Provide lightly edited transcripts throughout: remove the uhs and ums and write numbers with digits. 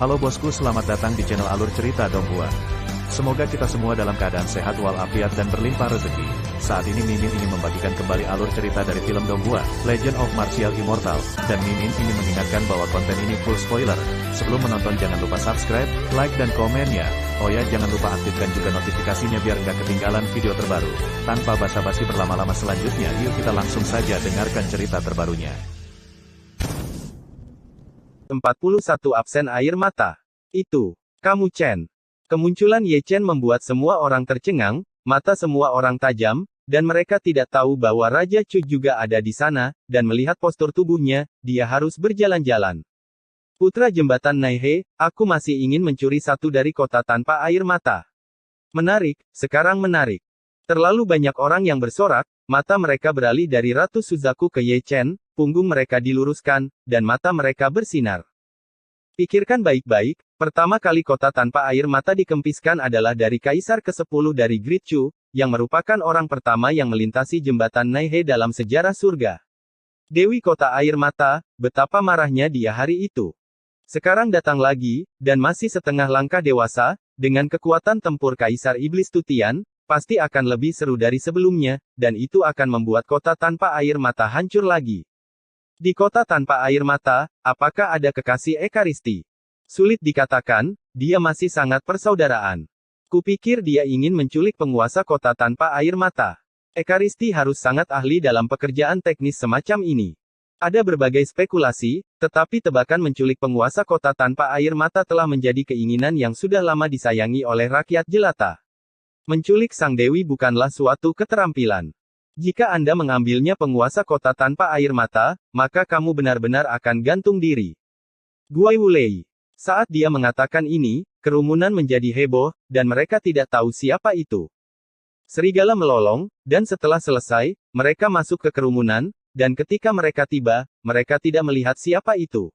Halo bosku, selamat datang di channel Alur Cerita Donghua. Semoga kita semua dalam keadaan sehat walafiat dan berlimpah rezeki. Saat ini Mimin ingin membagikan kembali alur cerita dari film Donghua, Legend of Martial Immortal, dan Mimin ingin mengingatkan bahwa konten ini full spoiler. Sebelum menonton jangan lupa subscribe, like dan komen ya. Oh ya, jangan lupa aktifkan juga notifikasinya biar nggak ketinggalan video terbaru. Tanpa basa-basi berlama-lama selanjutnya, yuk kita langsung saja dengarkan cerita terbarunya. 41 absen air mata. Itu, kamu Chen. Kemunculan Ye Chen membuat semua orang tercengang, mata semua orang tajam, dan mereka tidak tahu bahwa Raja Chu juga ada di sana, dan melihat postur tubuhnya, dia harus berjalan-jalan. Putra jembatan Naihe, aku masih ingin mencuri satu dari kota tanpa air mata. Menarik, sekarang menarik. Terlalu banyak orang yang bersorak, mata mereka beralih dari Ratu Suzaku ke Ye Chen, punggung mereka diluruskan, dan mata mereka bersinar. Pikirkan baik-baik, pertama kali kota tanpa air mata dikempiskan adalah dari Kaisar ke-10 dari Great Chu, yang merupakan orang pertama yang melintasi jembatan Naihe dalam sejarah surga. Dewi Kota Air Mata, betapa marahnya dia hari itu. Sekarang datang lagi, dan masih setengah langkah dewasa, dengan kekuatan tempur Kaisar Iblis Tutian, pasti akan lebih seru dari sebelumnya, dan itu akan membuat kota tanpa air mata hancur lagi. Di kota tanpa air mata, apakah ada kekasih Ekaristi? Sulit dikatakan, dia masih sangat persaudaraan. Kupikir dia ingin menculik penguasa kota tanpa air mata. Ekaristi harus sangat ahli dalam pekerjaan teknis semacam ini. Ada berbagai spekulasi, tetapi tebakan menculik penguasa kota tanpa air mata telah menjadi keinginan yang sudah lama disayangi oleh rakyat jelata. Menculik sang dewi bukanlah suatu keterampilan. Jika Anda mengambilnya penguasa kota tanpa air mata, maka kamu benar-benar akan gantung diri. Guai Wulei. Saat dia mengatakan ini, kerumunan menjadi heboh, dan mereka tidak tahu siapa itu. Serigala melolong, dan setelah selesai, mereka masuk ke kerumunan, dan ketika mereka tiba, mereka tidak melihat siapa itu.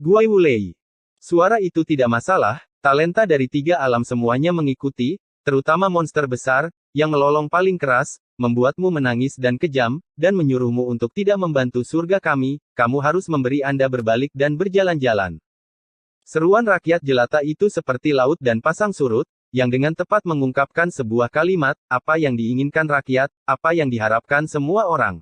Guai Wulei. Suara itu tidak masalah, talenta dari tiga alam semuanya mengikuti, terutama monster besar, yang melolong paling keras, membuatmu menangis dan kejam, dan menyuruhmu untuk tidak membantu surga kami, kamu harus memberi Anda berbalik dan berjalan-jalan. Seruan rakyat jelata itu seperti laut dan pasang surut, yang dengan tepat mengungkapkan sebuah kalimat, apa yang diinginkan rakyat, apa yang diharapkan semua orang.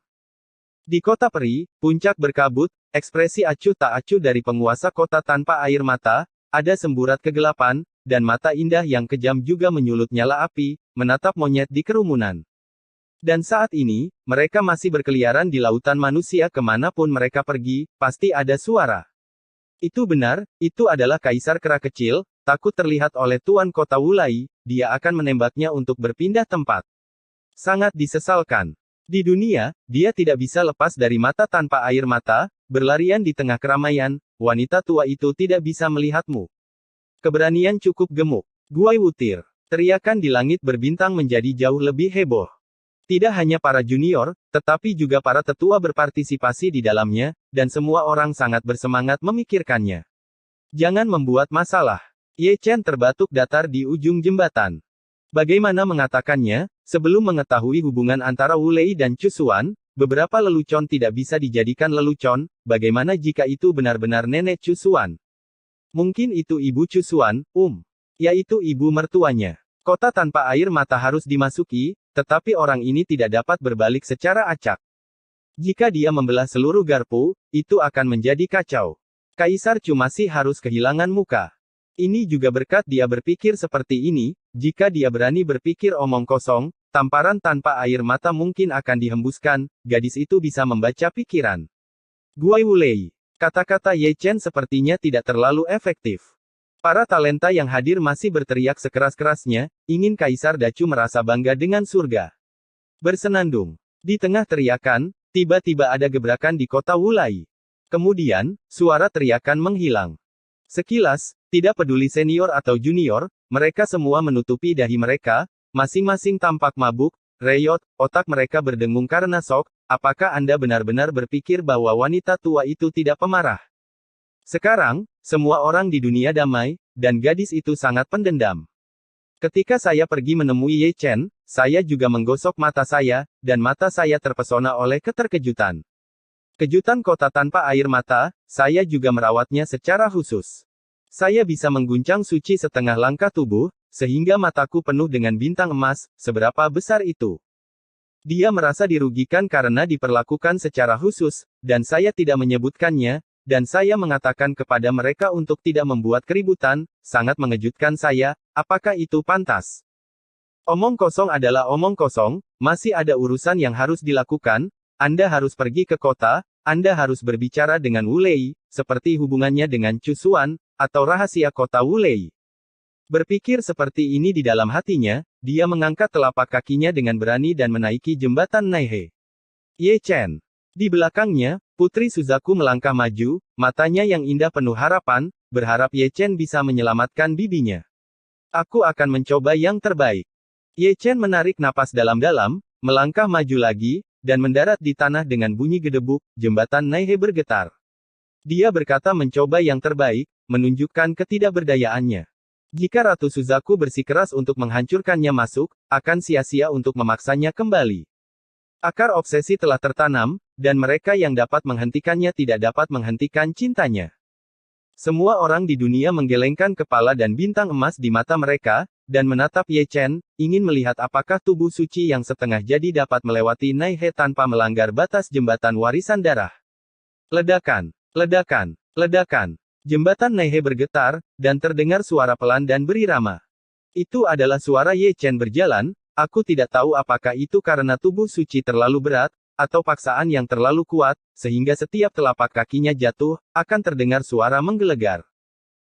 Di kota peri, puncak berkabut, ekspresi acuh tak acuh dari penguasa kota tanpa air mata, ada semburat kegelapan, dan mata indah yang kejam juga menyulut nyala api, menatap monyet di kerumunan. Dan saat ini, mereka masih berkeliaran di lautan manusia kemanapun mereka pergi, pasti ada suara. Itu benar, itu adalah Kaisar Kera Kecil, takut terlihat oleh Tuan Kota Wulai, dia akan menembaknya untuk berpindah tempat. Sangat disesalkan. Di dunia, dia tidak bisa lepas dari mata tanpa air mata, berlarian di tengah keramaian, wanita tua itu tidak bisa melihatmu. Keberanian cukup gemuk. Guai Wutir. Teriakan di langit berbintang menjadi jauh lebih heboh. Tidak hanya para junior, tetapi juga para tetua berpartisipasi di dalamnya, dan semua orang sangat bersemangat memikirkannya. Jangan membuat masalah. Ye Chen terbatuk datar di ujung jembatan. Bagaimana mengatakannya, sebelum mengetahui hubungan antara Wulei dan Chusuan, beberapa lelucon tidak bisa dijadikan lelucon, bagaimana jika itu benar-benar nenek Chusuan? Mungkin itu ibu Chusuan, yaitu ibu mertuanya. Kota tanpa air mata harus dimasuki, tetapi orang ini tidak dapat berbalik secara acak. Jika dia membelah seluruh garpu, itu akan menjadi kacau. Kaisar Chu masih harus kehilangan muka. Ini juga berkat dia berpikir seperti ini, jika dia berani berpikir omong kosong, tamparan tanpa air mata mungkin akan dihembuskan, gadis itu bisa membaca pikiran. Guai Wulei. Kata-kata Ye Chen sepertinya tidak terlalu efektif. Para talenta yang hadir masih berteriak sekeras-kerasnya, ingin Kaisar Dacu merasa bangga dengan surga. Bersenandung. Di tengah teriakan, tiba-tiba ada gebrakan di kota Wulai. Kemudian, suara teriakan menghilang. Sekilas, tidak peduli senior atau junior, mereka semua menutupi dahi mereka, masing-masing tampak mabuk, reyot, otak mereka berdengung karena shock. Apakah Anda benar-benar berpikir bahwa wanita tua itu tidak pemarah? Sekarang, semua orang di dunia damai, dan gadis itu sangat pendendam. Ketika saya pergi menemui Ye Chen, saya juga menggosok mata saya, dan mata saya terpesona oleh keterkejutan. Kejutan kota tanpa air mata, saya juga merawatnya secara khusus. Saya bisa mengguncang suci setengah langkah tubuh, sehingga mataku penuh dengan bintang emas, seberapa besar itu. Dia merasa dirugikan karena diperlakukan secara khusus, dan saya tidak menyebutkannya, dan saya mengatakan kepada mereka untuk tidak membuat keributan, sangat mengejutkan saya, apakah itu pantas? Omong kosong adalah omong kosong, masih ada urusan yang harus dilakukan, Anda harus pergi ke kota, Anda harus berbicara dengan Wulei, seperti hubungannya dengan Cusuan, atau rahasia kota Wulei. Berpikir seperti ini di dalam hatinya, dia mengangkat telapak kakinya dengan berani dan menaiki jembatan Naihe. Ye Chen. Di belakangnya, Putri Suzaku melangkah maju, matanya yang indah penuh harapan, berharap Ye Chen bisa menyelamatkan bibinya. Aku akan mencoba yang terbaik. Ye Chen menarik napas dalam-dalam, melangkah maju lagi, dan mendarat di tanah dengan bunyi gedebuk, jembatan Naihe bergetar. Dia berkata mencoba yang terbaik, menunjukkan ketidakberdayaannya. Jika Ratu Suzaku bersikeras untuk menghancurkannya masuk, akan sia-sia untuk memaksanya kembali. Akar obsesi telah tertanam, dan mereka yang dapat menghentikannya tidak dapat menghentikan cintanya. Semua orang di dunia menggelengkan kepala dan bintang emas di mata mereka, dan menatap Ye Chen, ingin melihat apakah tubuh suci yang setengah jadi dapat melewati Naihe tanpa melanggar batas jembatan warisan darah. Ledakan. Ledakan, ledakan. Jembatan Naihe bergetar, dan terdengar suara pelan dan berirama. Itu adalah suara Ye Chen berjalan, aku tidak tahu apakah itu karena tubuh suci terlalu berat, atau paksaan yang terlalu kuat, sehingga setiap telapak kakinya jatuh, akan terdengar suara menggelegar.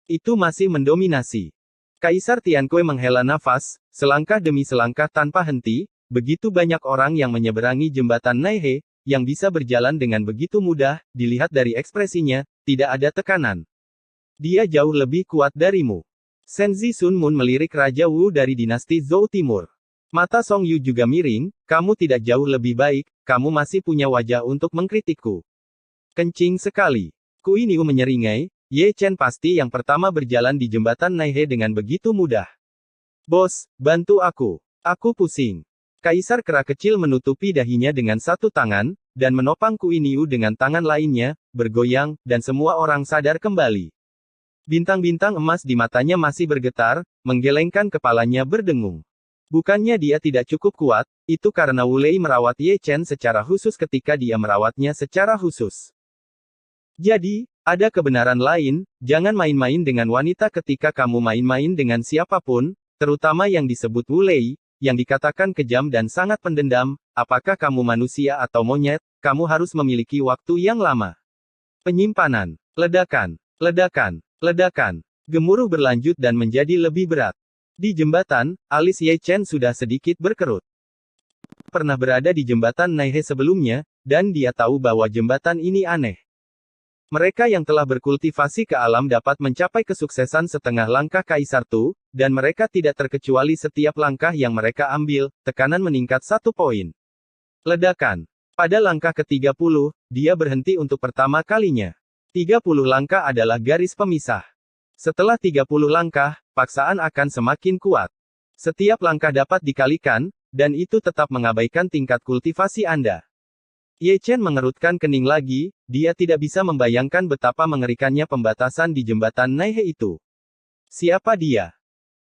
Itu masih mendominasi. Kaisar Tianqi menghela nafas, selangkah demi selangkah tanpa henti, begitu banyak orang yang menyeberangi jembatan Naihe, yang bisa berjalan dengan begitu mudah, dilihat dari ekspresinya, tidak ada tekanan. Dia jauh lebih kuat darimu. Senzi Sun Mun melirik Raja Wu dari dinasti Zhou Timur. Mata Song Yu juga miring, kamu tidak jauh lebih baik, kamu masih punya wajah untuk mengkritikku. Kencing sekali. Kui Niu menyeringai, Ye Chen pasti yang pertama berjalan di jembatan Naihe dengan begitu mudah. Bos, bantu aku. Aku pusing. Kaisar kera kecil menutupi dahinya dengan satu tangan, dan menopang Kui Niu dengan tangan lainnya, bergoyang, dan semua orang sadar kembali. Bintang-bintang emas di matanya masih bergetar, menggelengkan kepalanya berdengung. Bukannya dia tidak cukup kuat, itu karena Wulei merawat Ye Chen secara khusus ketika dia merawatnya secara khusus. Jadi, ada kebenaran lain, jangan main-main dengan wanita ketika kamu main-main dengan siapapun, terutama yang disebut Wulei, yang dikatakan kejam dan sangat pendendam, apakah kamu manusia atau monyet, kamu harus memiliki waktu yang lama. Penyimpanan. Ledakan. Ledakan. Ledakan. Gemuruh berlanjut dan menjadi lebih berat. Di jembatan, alis Ye Chen sudah sedikit berkerut. Pernah berada di jembatan Naihe sebelumnya, dan dia tahu bahwa jembatan ini aneh. Mereka yang telah berkultivasi ke alam dapat mencapai kesuksesan setengah langkah Kaisar Tu, dan mereka tidak terkecuali setiap langkah yang mereka ambil, tekanan meningkat 1 poin. Ledakan. Pada langkah ke-30, dia berhenti untuk pertama kalinya. 30 langkah adalah garis pemisah. Setelah 30 langkah, paksaan akan semakin kuat. Setiap langkah dapat dikalikan, dan itu tetap mengabaikan tingkat kultivasi Anda. Ye Chen mengerutkan kening lagi, dia tidak bisa membayangkan betapa mengerikannya pembatasan di jembatan Naihe itu. Siapa dia?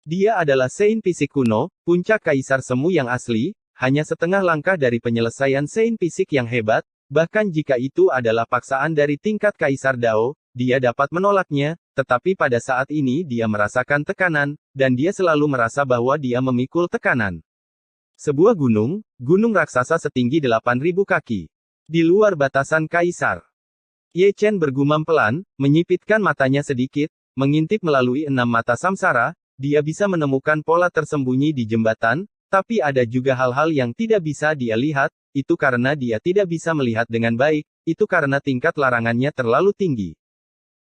Dia adalah Sein Fisik kuno, puncak Kaisar Semu yang asli, hanya setengah langkah dari penyelesaian Sein Fisik yang hebat, bahkan jika itu adalah paksaan dari tingkat Kaisar Dao, dia dapat menolaknya, tetapi pada saat ini dia merasakan tekanan, dan dia selalu merasa bahwa dia memikul tekanan. Sebuah gunung raksasa setinggi 8.000 kaki. Di luar batasan Kaisar. Ye Chen bergumam pelan, menyipitkan matanya sedikit, mengintip melalui 6 mata samsara, dia bisa menemukan pola tersembunyi di jembatan, tapi ada juga hal-hal yang tidak bisa dia lihat, itu karena dia tidak bisa melihat dengan baik, itu karena tingkat larangannya terlalu tinggi.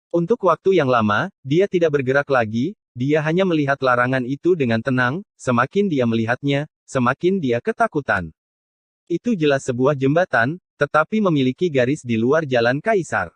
Untuk waktu yang lama, dia tidak bergerak lagi, dia hanya melihat larangan itu dengan tenang, semakin dia melihatnya, semakin dia ketakutan. Itu jelas sebuah jembatan, tetapi memiliki garis di luar jalan Kaisar.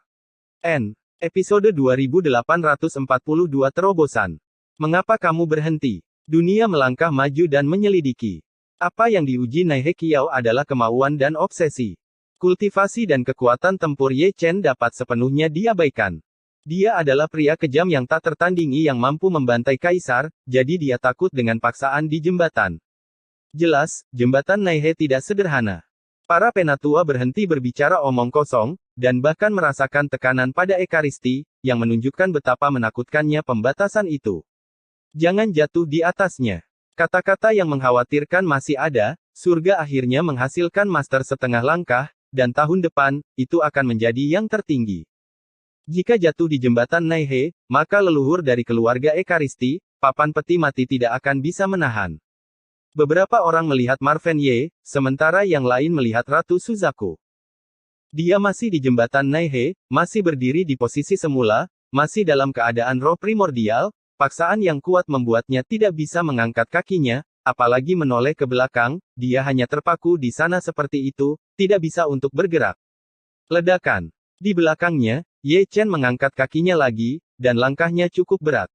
Episode 2842 Terobosan. Mengapa kamu berhenti? Dunia melangkah maju dan menyelidiki. Apa yang diuji Naihe Qiao adalah kemauan dan obsesi. Kultivasi dan kekuatan tempur Ye Chen dapat sepenuhnya diabaikan. Dia adalah pria kejam yang tak tertandingi yang mampu membantai kaisar, jadi dia takut dengan paksaan di jembatan. Jelas, jembatan Naihe tidak sederhana. Para penatua berhenti berbicara omong kosong, dan bahkan merasakan tekanan pada Ekaristi, yang menunjukkan betapa menakutkannya pembatasan itu. Jangan jatuh di atasnya. Kata-kata yang mengkhawatirkan masih ada, surga akhirnya menghasilkan master setengah langkah, dan tahun depan, itu akan menjadi yang tertinggi. Jika jatuh di jembatan Naihe, maka leluhur dari keluarga Ekaristi, papan peti mati tidak akan bisa menahan. Beberapa orang melihat Marven Ye, sementara yang lain melihat Ratu Suzaku. Dia masih di jembatan Naihe, masih berdiri di posisi semula, masih dalam keadaan roh primordial, paksaan yang kuat membuatnya tidak bisa mengangkat kakinya, apalagi menoleh ke belakang, dia hanya terpaku di sana seperti itu, tidak bisa untuk bergerak. Ledakan. Di belakangnya, Ye Chen mengangkat kakinya lagi, dan langkahnya cukup berat.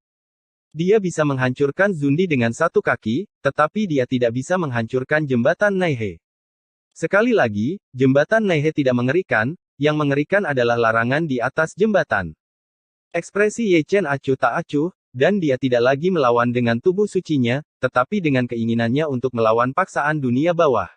Dia bisa menghancurkan Zundi dengan satu kaki, tetapi dia tidak bisa menghancurkan jembatan Naihe. Sekali lagi, jembatan Naihe tidak mengerikan, yang mengerikan adalah larangan di atas jembatan. Ekspresi Ye Chen acuh tak acuh, dan dia tidak lagi melawan dengan tubuh sucinya, tetapi dengan keinginannya untuk melawan paksaan dunia bawah.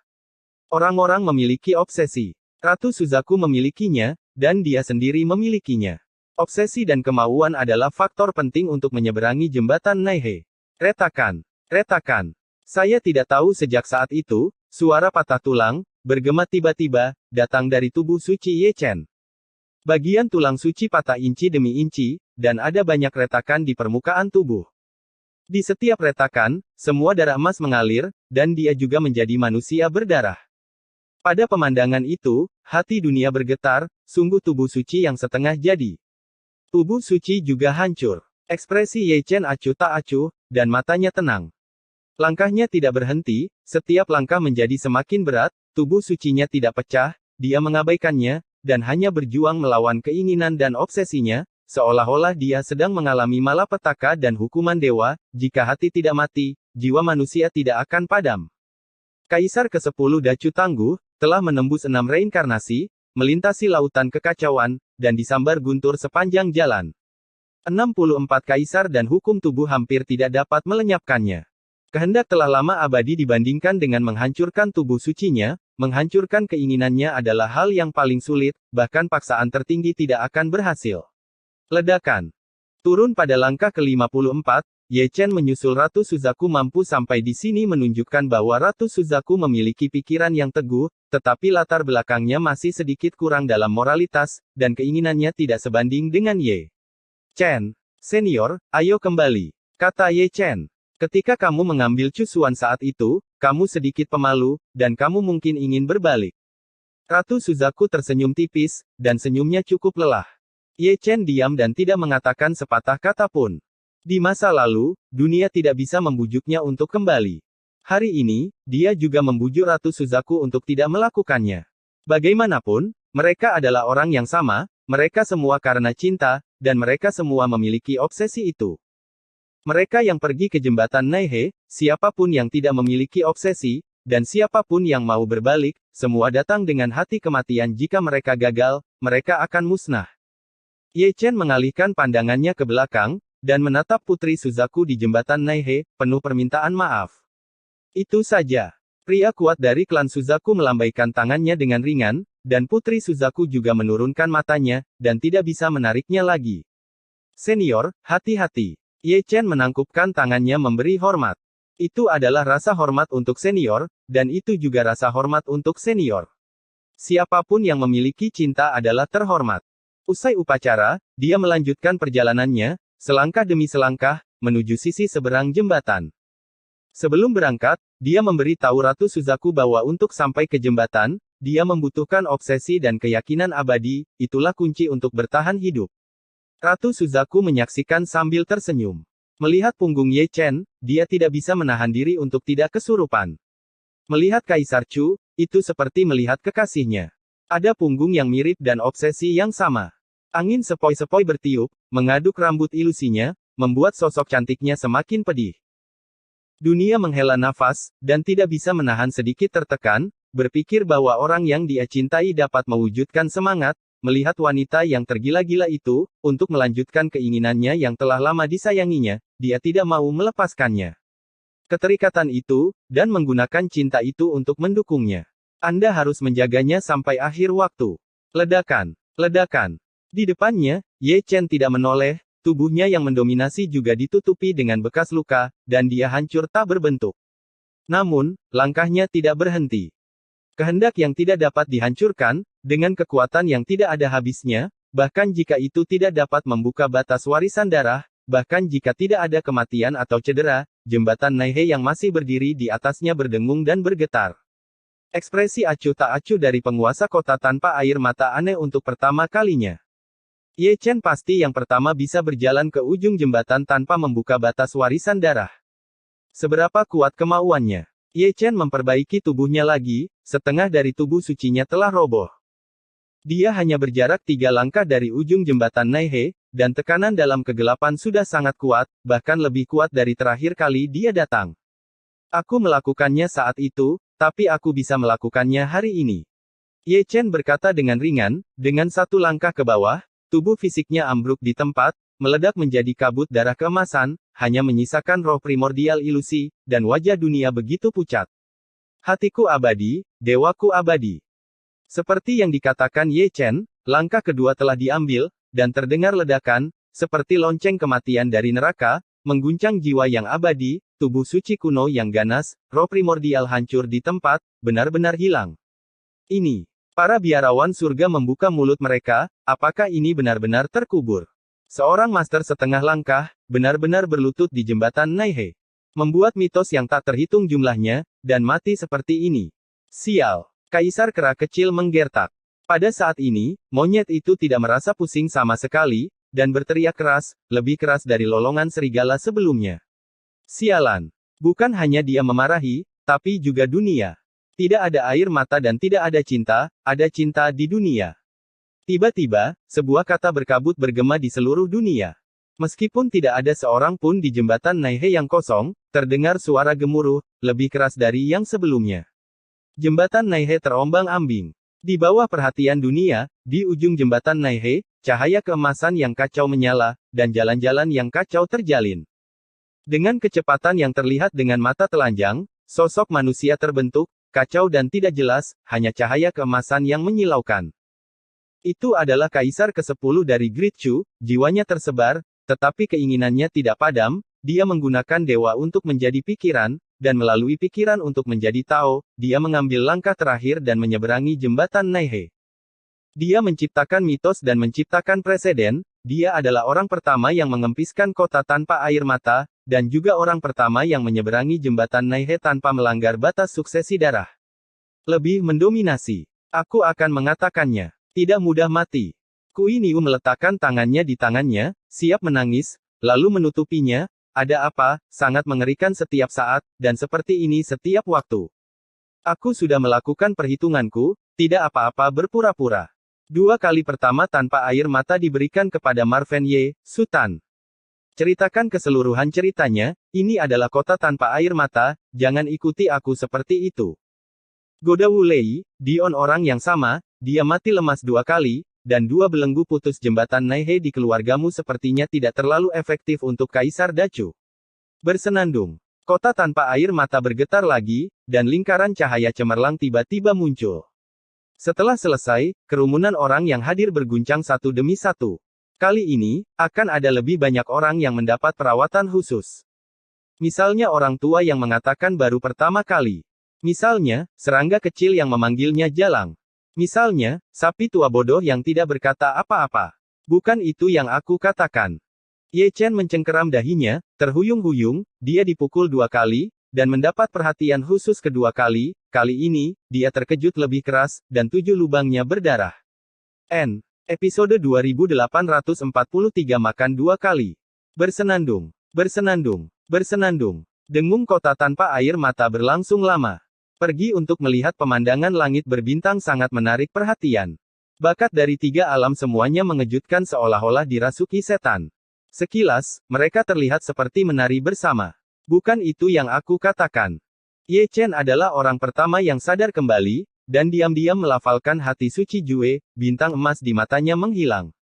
Orang-orang memiliki obsesi. Ratu Suzaku memilikinya, dan dia sendiri memilikinya. Obsesi dan kemauan adalah faktor penting untuk menyeberangi jembatan Naihe. Retakan. Retakan. Saya tidak tahu sejak saat itu, suara patah tulang, bergema tiba-tiba, datang dari tubuh suci Ye Chen. Bagian tulang suci patah inci demi inci, dan ada banyak retakan di permukaan tubuh. Di setiap retakan, semua darah emas mengalir, dan dia juga menjadi manusia berdarah. Pada pemandangan itu, hati dunia bergetar, sungguh tubuh suci yang setengah jadi. Tubuh suci juga hancur. Ekspresi Ye Chen acuh tak acuh, dan matanya tenang. Langkahnya tidak berhenti, setiap langkah menjadi semakin berat, tubuh sucinya tidak pecah, dia mengabaikannya, dan hanya berjuang melawan keinginan dan obsesinya, seolah-olah dia sedang mengalami malapetaka dan hukuman dewa, jika hati tidak mati, jiwa manusia tidak akan padam. Kaisar ke-10 Dacu Tangguh, telah menembus 6 reinkarnasi, melintasi lautan kekacauan, dan disambar guntur sepanjang jalan. 64 kaisar dan hukum tubuh hampir tidak dapat melenyapkannya. Kehendak telah lama abadi dibandingkan dengan menghancurkan tubuh sucinya, menghancurkan keinginannya adalah hal yang paling sulit, bahkan paksaan tertinggi tidak akan berhasil. Ledakan. Turun pada langkah ke-54, Ye Chen menyusul Ratu Suzaku mampu sampai di sini menunjukkan bahwa Ratu Suzaku memiliki pikiran yang teguh, tetapi latar belakangnya masih sedikit kurang dalam moralitas, dan keinginannya tidak sebanding dengan Ye Chen. Senior, ayo kembali, kata Ye Chen. Ketika kamu mengambil cusuan saat itu, kamu sedikit pemalu, dan kamu mungkin ingin berbalik. Ratu Suzaku tersenyum tipis, dan senyumnya cukup lelah. Ye Chen diam dan tidak mengatakan sepatah kata pun. Di masa lalu, dunia tidak bisa membujuknya untuk kembali. Hari ini, dia juga membujuk Ratu Suzaku untuk tidak melakukannya. Bagaimanapun, mereka adalah orang yang sama, mereka semua karena cinta, dan mereka semua memiliki obsesi itu. Mereka yang pergi ke jembatan Naihe, siapapun yang tidak memiliki obsesi, dan siapapun yang mau berbalik, semua datang dengan hati kematian. Jika mereka gagal, mereka akan musnah. Ye Chen mengalihkan pandangannya ke belakang, dan menatap Putri Suzaku di jembatan Naihe, penuh permintaan maaf. Itu saja. Pria kuat dari klan Suzaku melambaikan tangannya dengan ringan, dan Putri Suzaku juga menurunkan matanya, dan tidak bisa menariknya lagi. Senior, hati-hati. Ye Chen menangkupkan tangannya memberi hormat. Itu adalah rasa hormat untuk senior, dan itu juga rasa hormat untuk senior. Siapapun yang memiliki cinta adalah terhormat. Usai upacara, dia melanjutkan perjalanannya, selangkah demi selangkah, menuju sisi seberang jembatan. Sebelum berangkat, dia memberi tahu Ratu Suzaku bahwa untuk sampai ke jembatan, dia membutuhkan obsesi dan keyakinan abadi, itulah kunci untuk bertahan hidup. Ratu Suzaku menyaksikan sambil tersenyum. Melihat punggung Ye Chen, dia tidak bisa menahan diri untuk tidak kesurupan. Melihat Kaisar Chu, itu seperti melihat kekasihnya. Ada punggung yang mirip dan obsesi yang sama. Angin sepoi-sepoi bertiup, mengaduk rambut ilusinya, membuat sosok cantiknya semakin pedih. Dunia menghela nafas, dan tidak bisa menahan sedikit tertekan, berpikir bahwa orang yang dia cintai dapat mewujudkan semangat, melihat wanita yang tergila-gila itu, untuk melanjutkan keinginannya yang telah lama disayanginya, dia tidak mau melepaskannya. Keterikatan itu, dan menggunakan cinta itu untuk mendukungnya. Anda harus menjaganya sampai akhir waktu. Ledakan. Ledakan. Di depannya, Ye Chen tidak menoleh, tubuhnya yang mendominasi juga ditutupi dengan bekas luka, dan dia hancur tak berbentuk. Namun, langkahnya tidak berhenti. Kehendak yang tidak dapat dihancurkan, dengan kekuatan yang tidak ada habisnya, bahkan jika itu tidak dapat membuka batas warisan darah, bahkan jika tidak ada kematian atau cedera, jembatan Naihe yang masih berdiri di atasnya berdengung dan bergetar. Ekspresi acuh tak acuh dari penguasa kota tanpa air mata aneh untuk pertama kalinya. Ye Chen pasti yang pertama bisa berjalan ke ujung jembatan tanpa membuka batas warisan darah. Seberapa kuat kemauannya? Ye Chen memperbaiki tubuhnya lagi, setengah dari tubuh sucinya telah roboh. Dia hanya berjarak 3 langkah dari ujung jembatan Naihe, dan tekanan dalam kegelapan sudah sangat kuat, bahkan lebih kuat dari terakhir kali dia datang. Aku melakukannya saat itu, tapi aku bisa melakukannya hari ini. Ye Chen berkata dengan ringan, dengan 1 langkah ke bawah, tubuh fisiknya ambruk di tempat, meledak menjadi kabut darah keemasan, hanya menyisakan roh primordial ilusi, dan wajah dunia begitu pucat. Hatiku abadi, dewaku abadi. Seperti yang dikatakan Ye Chen, langkah kedua telah diambil, dan terdengar ledakan, seperti lonceng kematian dari neraka, mengguncang jiwa yang abadi, tubuh suci kuno yang ganas, roh primordial hancur di tempat, benar-benar hilang. Ini. Para biarawan surga membuka mulut mereka, apakah ini benar-benar terkubur? Seorang master setengah langkah, benar-benar berlutut di jembatan Naihe. Membuat mitos yang tak terhitung jumlahnya, dan mati seperti ini. Sial. Kaisar kera kecil menggertak. Pada saat ini, monyet itu tidak merasa pusing sama sekali, dan berteriak keras, lebih keras dari lolongan serigala sebelumnya. Sialan. Bukan hanya dia memarahi, tapi juga dunia. Tidak ada air mata dan tidak ada cinta di dunia. Tiba-tiba, sebuah kata berkabut bergema di seluruh dunia. Meskipun tidak ada seorang pun di jembatan Naihe yang kosong, terdengar suara gemuruh, lebih keras dari yang sebelumnya. Jembatan Naihe terombang-ambing. Di bawah perhatian dunia, di ujung jembatan Naihe, cahaya keemasan yang kacau menyala, dan jalan-jalan yang kacau terjalin. Dengan kecepatan yang terlihat dengan mata telanjang, sosok manusia terbentuk, kacau dan tidak jelas, hanya cahaya keemasan yang menyilaukan. Itu adalah kaisar ke-10 dari Great Chu, jiwanya tersebar, tetapi keinginannya tidak padam, dia menggunakan dewa untuk menjadi pikiran, dan melalui pikiran untuk menjadi Tao, dia mengambil langkah terakhir dan menyeberangi jembatan Naihe. Dia menciptakan mitos dan menciptakan preseden, dia adalah orang pertama yang mengempiskan kota tanpa air mata, dan juga orang pertama yang menyeberangi jembatan Naihe tanpa melanggar batas suksesi darah. Lebih mendominasi. Aku akan mengatakannya. Tidak mudah mati. Kui Niu meletakkan tangannya di tangannya, siap menangis, lalu menutupinya. Ada apa, sangat mengerikan setiap saat, dan seperti ini setiap waktu. Aku sudah melakukan perhitunganku, tidak apa-apa berpura-pura. 2 kali pertama tanpa air mata diberikan kepada Marven Ye, Sultan. Ceritakan keseluruhan ceritanya, ini adalah kota tanpa air mata, jangan ikuti aku seperti itu. Goda Wu Lei, Dion orang yang sama, dia mati lemas 2 kali, dan 2 belenggu putus jembatan Naihe di keluargamu sepertinya tidak terlalu efektif untuk Kaisar Dacu. Bersenandung. Kota tanpa air mata bergetar lagi, dan lingkaran cahaya cemerlang tiba-tiba muncul. Setelah selesai, kerumunan orang yang hadir berguncang satu demi satu. Kali ini, akan ada lebih banyak orang yang mendapat perawatan khusus. Misalnya orang tua yang mengatakan baru pertama kali. Misalnya, serangga kecil yang memanggilnya jalang. Misalnya, sapi tua bodoh yang tidak berkata apa-apa. Bukan itu yang aku katakan. Ye Chen mencengkeram dahinya, terhuyung-huyung, dia dipukul 2 kali, dan mendapat perhatian khusus kedua kali, kali ini, dia terkejut lebih keras, dan 7 lubangnya berdarah. Episode 2843 makan 2 kali. Bersenandung, bersenandung, bersenandung. Dengung kota tanpa air mata berlangsung lama. Pergi untuk melihat pemandangan langit berbintang sangat menarik perhatian. Bakat dari 3 alam semuanya mengejutkan seolah-olah dirasuki setan. Sekilas, mereka terlihat seperti menari bersama. Bukan itu yang aku katakan. Ye Chen adalah orang pertama yang sadar kembali, dan diam-diam melafalkan hati suci Jue, bintang emas di matanya menghilang.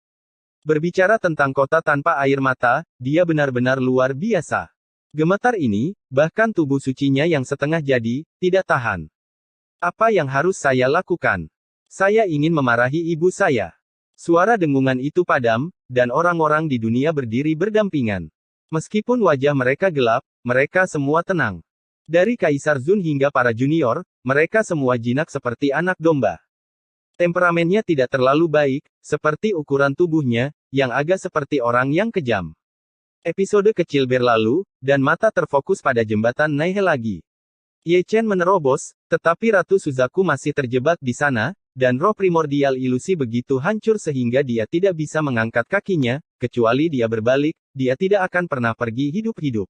Berbicara tentang kota tanpa air mata, dia benar-benar luar biasa. Gemetar ini, bahkan tubuh sucinya yang setengah jadi, tidak tahan. Apa yang harus saya lakukan? Saya ingin memarahi ibu saya. Suara dengungan itu padam, dan orang-orang di dunia berdiri berdampingan. Meskipun wajah mereka gelap, mereka semua tenang. Dari Kaisar Zun hingga para junior, mereka semua jinak seperti anak domba. Temperamennya tidak terlalu baik, seperti ukuran tubuhnya, yang agak seperti orang yang kejam. Episode kecil berlalu, dan mata terfokus pada jembatan Naihe lagi. Ye Chen menerobos, tetapi Ratu Suzaku masih terjebak di sana, dan roh primordial ilusi begitu hancur sehingga dia tidak bisa mengangkat kakinya, kecuali dia berbalik, dia tidak akan pernah pergi hidup-hidup.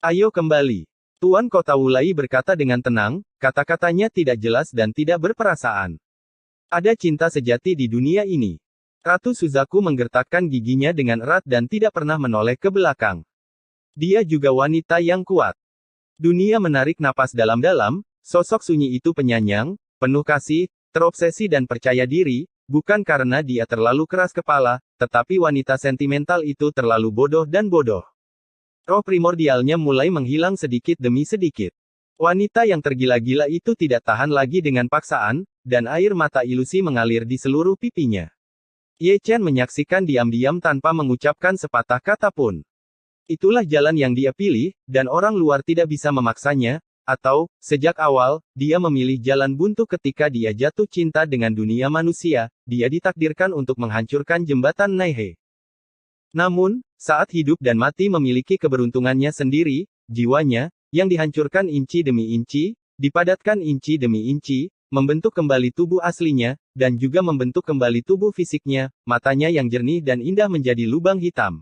Ayo kembali. Tuan Kota Wulai berkata dengan tenang, kata-katanya tidak jelas dan tidak berperasaan. Ada cinta sejati di dunia ini. Ratu Suzaku menggertakkan giginya dengan erat dan tidak pernah menoleh ke belakang. Dia juga wanita yang kuat. Dunia menarik napas dalam-dalam, sosok sunyi itu penyayang, penuh kasih, terobsesi dan percaya diri, bukan karena dia terlalu keras kepala, tetapi wanita sentimental itu terlalu bodoh dan bodoh. Roh primordialnya mulai menghilang sedikit demi sedikit. Wanita yang tergila-gila itu tidak tahan lagi dengan paksaan, dan air mata ilusi mengalir di seluruh pipinya. Ye Chen menyaksikan diam-diam tanpa mengucapkan sepatah kata pun. Itulah jalan yang dia pilih, dan orang luar tidak bisa memaksanya, atau, sejak awal, dia memilih jalan buntu ketika dia jatuh cinta dengan dunia manusia, dia ditakdirkan untuk menghancurkan jembatan Naihe. Namun, saat hidup dan mati memiliki keberuntungannya sendiri, jiwanya, yang dihancurkan inci demi inci, dipadatkan inci demi inci, membentuk kembali tubuh aslinya, dan juga membentuk kembali tubuh fisiknya, matanya yang jernih dan indah menjadi lubang hitam.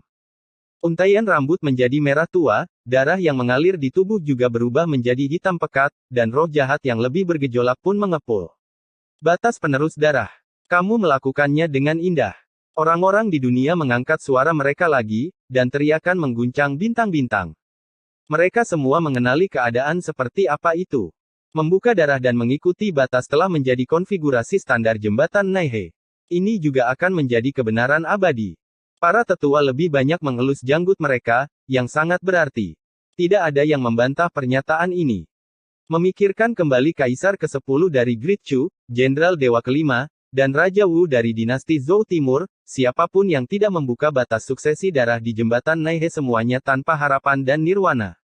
Untaian rambut menjadi merah tua, darah yang mengalir di tubuh juga berubah menjadi hitam pekat, dan roh jahat yang lebih bergejolak pun mengepul. Batas penerus darah. Kamu melakukannya dengan indah. Orang-orang di dunia mengangkat suara mereka lagi, dan teriakan mengguncang bintang-bintang. Mereka semua mengenali keadaan seperti apa itu. Membuka darah dan mengikuti batas telah menjadi konfigurasi standar jembatan Naihe. Ini juga akan menjadi kebenaran abadi. Para tetua lebih banyak mengelus janggut mereka, yang sangat berarti. Tidak ada yang membantah pernyataan ini. Memikirkan kembali Kaisar ke-10 dari Great Chu, Jenderal Dewa Kelima, dan Raja Wu dari dinasti Zhou Timur, siapapun yang tidak membuka batas suksesi darah di jembatan Naihe semuanya tanpa harapan dan nirwana.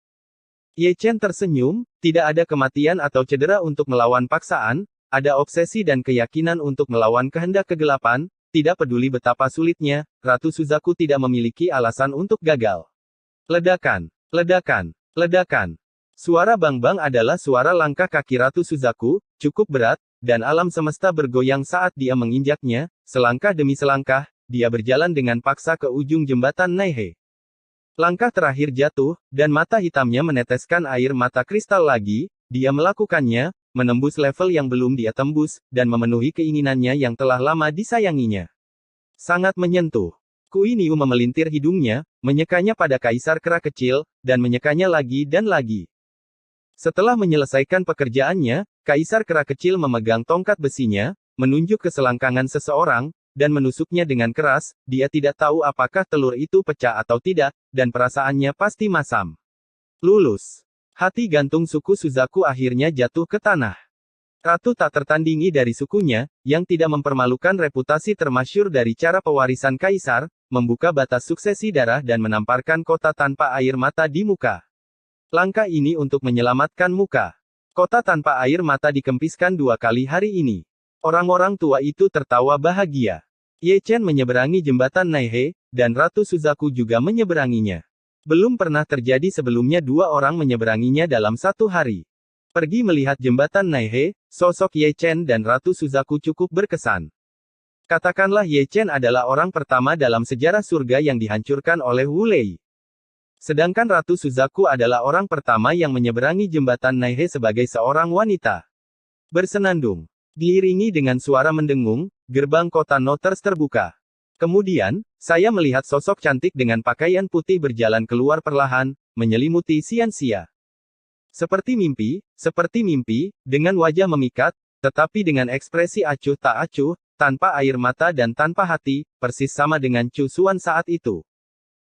Ye Chen tersenyum, tidak ada kematian atau cedera untuk melawan paksaan, ada obsesi dan keyakinan untuk melawan kehendak kegelapan, tidak peduli betapa sulitnya, Ratu Suzaku tidak memiliki alasan untuk gagal. Ledakan, ledakan, ledakan. Suara bang-bang adalah suara langkah kaki Ratu Suzaku, cukup berat, dan alam semesta bergoyang saat dia menginjaknya, selangkah demi selangkah, dia berjalan dengan paksa ke ujung jembatan Naihe. Langkah terakhir jatuh, dan mata hitamnya meneteskan air mata kristal lagi, dia melakukannya, menembus level yang belum dia tembus, dan memenuhi keinginannya yang telah lama disayanginya. Sangat menyentuh. Kui Niu memelintir hidungnya, menyekanya pada Kaisar Kera kecil, dan menyekanya lagi dan lagi. Setelah menyelesaikan pekerjaannya, Kaisar Kera kecil memegang tongkat besinya, menunjuk ke selangkangan seseorang, dan menusuknya dengan keras, dia tidak tahu apakah telur itu pecah atau tidak, dan perasaannya pasti masam. Lulus. Hati gantung suku Suzaku akhirnya jatuh ke tanah. Ratu tak tertandingi dari sukunya, yang tidak mempermalukan reputasi termasyhur dari cara pewarisan kaisar, membuka batas suksesi darah dan menamparkan kota tanpa air mata di muka. Langkah ini untuk menyelamatkan muka. Kota tanpa air mata dikempiskan 2 kali hari ini. Orang-orang tua itu tertawa bahagia. Ye Chen menyeberangi jembatan Naihe, dan Ratu Suzaku juga menyeberanginya. Belum pernah terjadi sebelumnya 2 orang menyeberanginya dalam 1 hari. Pergi melihat jembatan Naihe, sosok Ye Chen dan Ratu Suzaku cukup berkesan. Katakanlah Ye Chen adalah orang pertama dalam sejarah surga yang dihancurkan oleh Wu Lei. Sedangkan Ratu Suzaku adalah orang pertama yang menyeberangi jembatan Naihe sebagai seorang wanita. Bersenandung. Diiringi dengan suara mendengung, gerbang kota Notters terbuka. Kemudian, saya melihat sosok cantik dengan pakaian putih berjalan keluar perlahan, menyelimuti Xianxia. Seperti mimpi, dengan wajah memikat, tetapi dengan ekspresi acuh tak acuh, tanpa air mata dan tanpa hati, persis sama dengan Chu Xuan saat itu.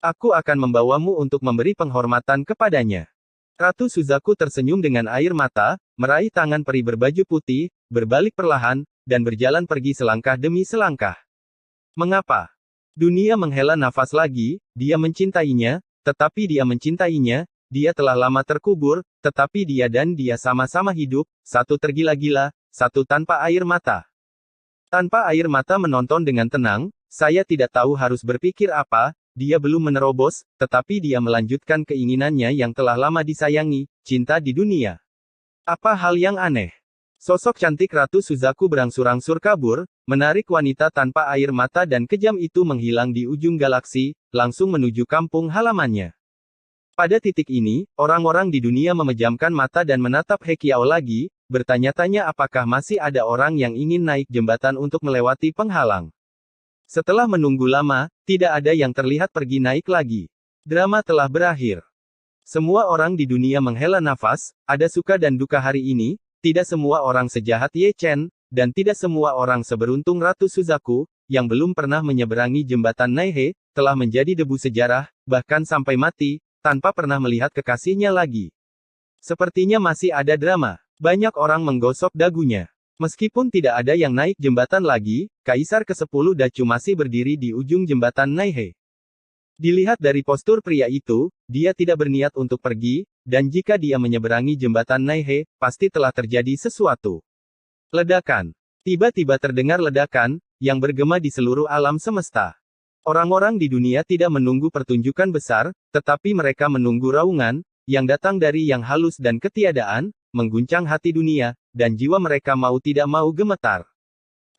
Aku akan membawamu untuk memberi penghormatan kepadanya. Ratu Suzaku tersenyum dengan air mata, meraih tangan peri berbaju putih, berbalik perlahan, dan berjalan pergi selangkah demi selangkah. Mengapa? Dunia menghela nafas lagi, dia mencintainya, tetapi dia mencintainya, dia telah lama terkubur, tetapi dia dan dia sama-sama hidup, satu tergila-gila, satu tanpa air mata. Tanpa air mata menonton dengan tenang, saya tidak tahu harus berpikir apa, dia belum menerobos, tetapi dia melanjutkan keinginannya yang telah lama disayangi, cinta di dunia. Apa hal yang aneh? Sosok cantik Ratu Suzaku berangsur-angsur kabur, menarik wanita tanpa air mata dan kejam itu menghilang di ujung galaksi, langsung menuju kampung halamannya. Pada titik ini, orang-orang di dunia memejamkan mata dan menatap He Qiao lagi, bertanya-tanya apakah masih ada orang yang ingin naik jembatan untuk melewati penghalang. Setelah menunggu lama, tidak ada yang terlihat pergi naik lagi. Drama telah berakhir. Semua orang di dunia menghela nafas, ada suka dan duka hari ini, tidak semua orang sejahat Ye Chen, dan tidak semua orang seberuntung Ratu Suzaku, yang belum pernah menyeberangi jembatan Naihe, telah menjadi debu sejarah, bahkan sampai mati, tanpa pernah melihat kekasihnya lagi. Sepertinya masih ada drama. Banyak orang menggosok dagunya. Meskipun tidak ada yang naik jembatan lagi, Kaisar ke-10 Dacu masih berdiri di ujung jembatan Naihe. Dilihat dari postur pria itu, dia tidak berniat untuk pergi, dan jika dia menyeberangi jembatan Naihe, pasti telah terjadi sesuatu. Ledakan. Tiba-tiba terdengar ledakan, yang bergema di seluruh alam semesta. Orang-orang di dunia tidak menunggu pertunjukan besar, tetapi mereka menunggu raungan, yang datang dari yang halus dan ketiadaan, mengguncang hati dunia, dan jiwa mereka mau tidak mau gemetar.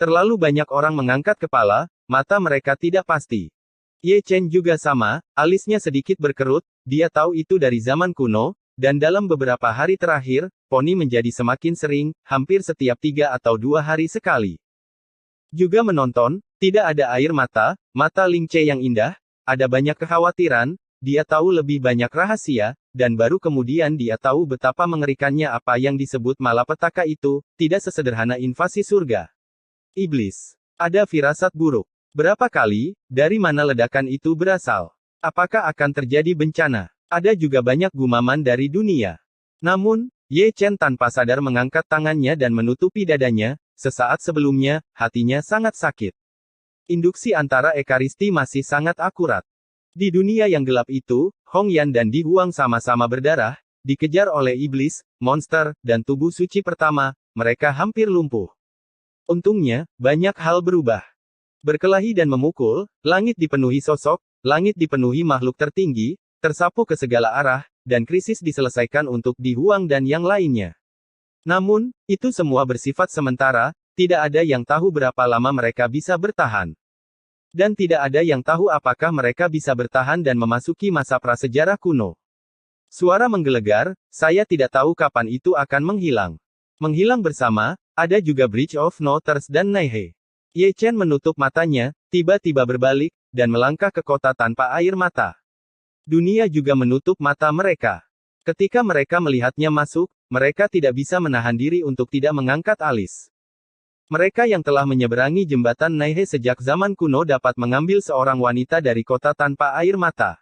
Terlalu banyak orang mengangkat kepala, mata mereka tidak pasti. Ye Chen juga sama, alisnya sedikit berkerut, dia tahu itu dari zaman kuno, dan dalam beberapa hari terakhir, poni menjadi semakin sering, hampir setiap 3 atau 2 hari sekali. Juga menonton, tidak ada air mata, mata Ling Che yang indah, ada banyak kekhawatiran, dia tahu lebih banyak rahasia, dan baru kemudian dia tahu betapa mengerikannya apa yang disebut malapetaka itu, tidak sesederhana invasi surga. Iblis. Ada firasat buruk. Berapa kali, dari mana ledakan itu berasal? Apakah akan terjadi bencana? Ada juga banyak gumaman dari dunia. Namun, Ye Chen tanpa sadar mengangkat tangannya dan menutupi dadanya, sesaat sebelumnya, hatinya sangat sakit. Induksi antara Ekaristi masih sangat akurat. Di dunia yang gelap itu, Hong Yan dan Di Huang sama-sama berdarah, dikejar oleh iblis, monster, dan tubuh suci pertama, mereka hampir lumpuh. Untungnya, banyak hal berubah. Berkelahi dan memukul, langit dipenuhi sosok, langit dipenuhi makhluk tertinggi, tersapu ke segala arah, dan krisis diselesaikan untuk Di Huang dan yang lainnya. Namun, itu semua bersifat sementara, tidak ada yang tahu berapa lama mereka bisa bertahan. Dan tidak ada yang tahu apakah mereka bisa bertahan dan memasuki masa prasejarah kuno. Suara menggelegar, saya tidak tahu kapan itu akan menghilang. Menghilang bersama, ada juga Bridge of Notters dan Naihe. Ye Chen menutup matanya, tiba-tiba berbalik, dan melangkah ke kota tanpa air mata. Dunia juga menutup mata mereka. Ketika mereka melihatnya masuk, mereka tidak bisa menahan diri untuk tidak mengangkat alis. Mereka yang telah menyeberangi jembatan Naihe sejak zaman kuno dapat mengambil seorang wanita dari kota tanpa air mata.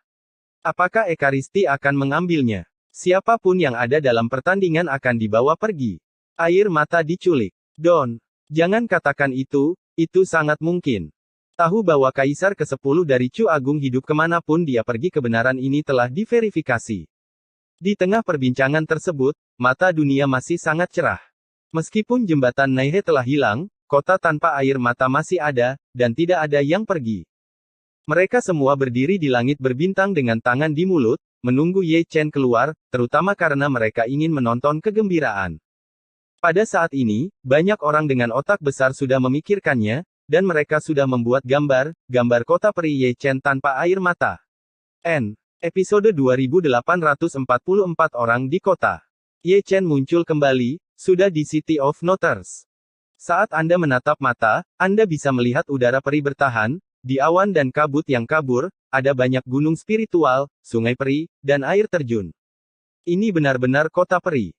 Apakah Ekaristi akan mengambilnya? Siapapun yang ada dalam pertandingan akan dibawa pergi. Air mata diculik. Don, jangan katakan itu sangat mungkin. Tahu bahwa Kaisar ke-10 dari Chu Agung hidup kemanapun dia pergi kebenaran ini telah diverifikasi. Di tengah perbincangan tersebut, mata dunia masih sangat cerah. Meskipun jembatan Naihe telah hilang, kota tanpa air mata masih ada, dan tidak ada yang pergi. Mereka semua berdiri di langit berbintang dengan tangan di mulut, menunggu Ye Chen keluar, terutama karena mereka ingin menonton kegembiraan. Pada saat ini, banyak orang dengan otak besar sudah memikirkannya, dan mereka sudah membuat gambar kota peri Ye Chen tanpa air mata. Episode 2844 orang di kota. Ye Chen muncul kembali, sudah di City of Notters. Saat Anda menatap mata, Anda bisa melihat udara peri bertahan, di awan dan kabut yang kabur, ada banyak gunung spiritual, sungai peri, dan air terjun. Ini benar-benar kota peri.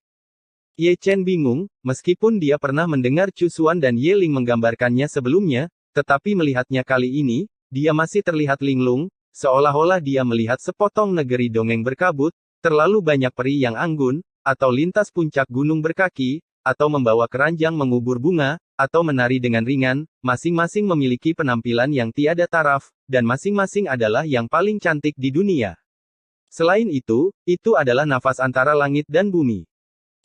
Ye Chen bingung, meskipun dia pernah mendengar Chu Xuan dan Ye Ling menggambarkannya sebelumnya, tetapi melihatnya kali ini, dia masih terlihat linglung, seolah-olah dia melihat sepotong negeri dongeng berkabut, terlalu banyak peri yang anggun, atau lintas puncak gunung berkaki, atau membawa keranjang mengubur bunga, atau menari dengan ringan, masing-masing memiliki penampilan yang tiada taraf, dan masing-masing adalah yang paling cantik di dunia. Selain itu adalah nafas antara langit dan bumi.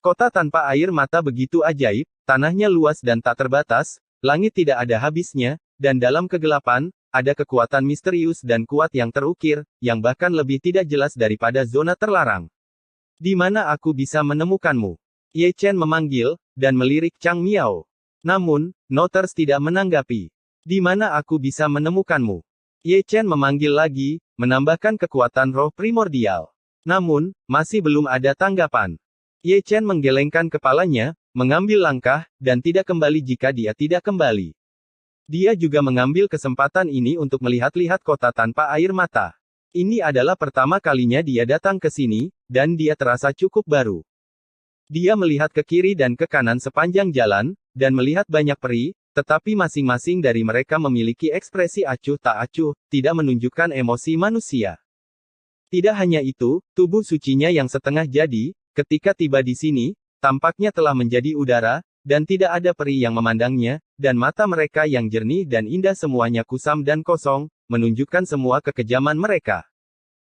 Kota tanpa air mata begitu ajaib, tanahnya luas dan tak terbatas, langit tidak ada habisnya, dan dalam kegelapan, ada kekuatan misterius dan kuat yang terukir, yang bahkan lebih tidak jelas daripada zona terlarang. Di mana aku bisa menemukanmu? Ye Chen memanggil, dan melirik Chang Miao. Namun, Noters tidak menanggapi. Di mana aku bisa menemukanmu? Ye Chen memanggil lagi, menambahkan kekuatan roh primordial. Namun, masih belum ada tanggapan. Ye Chen menggelengkan kepalanya, mengambil langkah, dan tidak kembali jika dia tidak kembali. Dia juga mengambil kesempatan ini untuk melihat-lihat kota tanpa air mata. Ini adalah pertama kalinya dia datang ke sini, dan dia terasa cukup baru. Dia melihat ke kiri dan ke kanan sepanjang jalan, dan melihat banyak peri, tetapi masing-masing dari mereka memiliki ekspresi acuh tak acuh, tidak menunjukkan emosi manusia. Tidak hanya itu, tubuh sucinya yang setengah jadi, ketika tiba di sini, tampaknya telah menjadi udara, dan tidak ada peri yang memandangnya, dan mata mereka yang jernih dan indah semuanya kusam dan kosong, menunjukkan semua kekejaman mereka.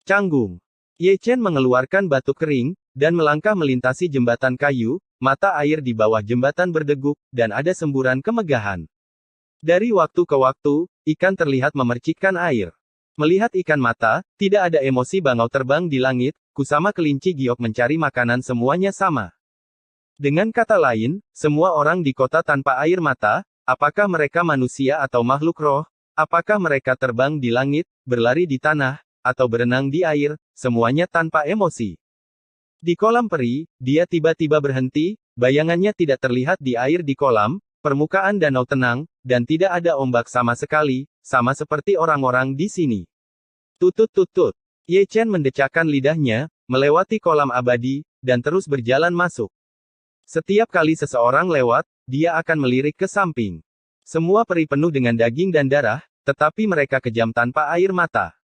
Canggung. Ye Chen mengeluarkan batuk kering, dan melangkah melintasi jembatan kayu, mata air di bawah jembatan berdeguk, dan ada semburan kemegahan. Dari waktu ke waktu, ikan terlihat memercikkan air. Melihat ikan mata, tidak ada emosi bangau terbang di langit, kusama kelinci giok mencari makanan semuanya sama. Dengan kata lain, semua orang di kota tanpa air mata, apakah mereka manusia atau makhluk roh, apakah mereka terbang di langit, berlari di tanah, atau berenang di air, semuanya tanpa emosi. Di kolam peri, dia tiba-tiba berhenti, bayangannya tidak terlihat di air di kolam, permukaan danau tenang, dan tidak ada ombak sama sekali, sama seperti orang-orang di sini. Tutut-tutut. Ye Chen mendecakkan lidahnya, melewati kolam abadi, dan terus berjalan masuk. Setiap kali seseorang lewat, dia akan melirik ke samping. Semua peri penuh dengan daging dan darah, tetapi mereka kejam tanpa air mata.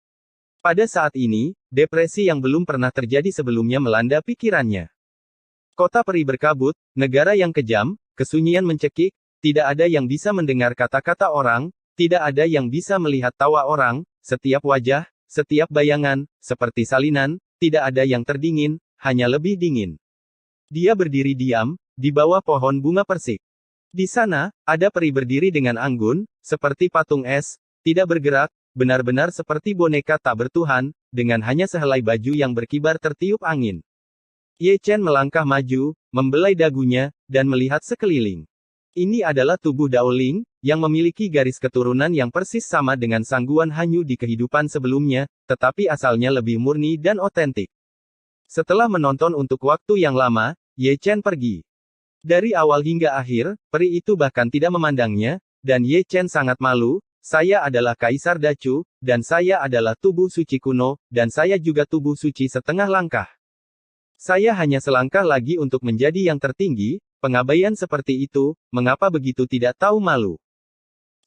Pada saat ini, depresi yang belum pernah terjadi sebelumnya melanda pikirannya. Kota peri berkabut, negara yang kejam, kesunyian mencekik, tidak ada yang bisa mendengar kata-kata orang, tidak ada yang bisa melihat tawa orang, setiap wajah, setiap bayangan, seperti salinan, tidak ada yang terdingin, hanya lebih dingin. Dia berdiri diam, di bawah pohon bunga persik. Di sana, ada peri berdiri dengan anggun, seperti patung es, tidak bergerak, benar-benar seperti boneka tak bertuhan, dengan hanya sehelai baju yang berkibar tertiup angin. Ye Chen melangkah maju, membelai dagunya, dan melihat sekeliling. Ini adalah tubuh Daoling, yang memiliki garis keturunan yang persis sama dengan Sangguan Hanyu di kehidupan sebelumnya, tetapi asalnya lebih murni dan otentik. Setelah menonton untuk waktu yang lama, Ye Chen pergi. Dari awal hingga akhir, peri itu bahkan tidak memandangnya, dan Ye Chen sangat malu. Saya adalah Kaisar Dacu, dan saya adalah tubuh suci kuno, dan saya juga tubuh suci setengah langkah. Saya hanya selangkah lagi untuk menjadi yang tertinggi, pengabaian seperti itu, mengapa begitu tidak tahu malu.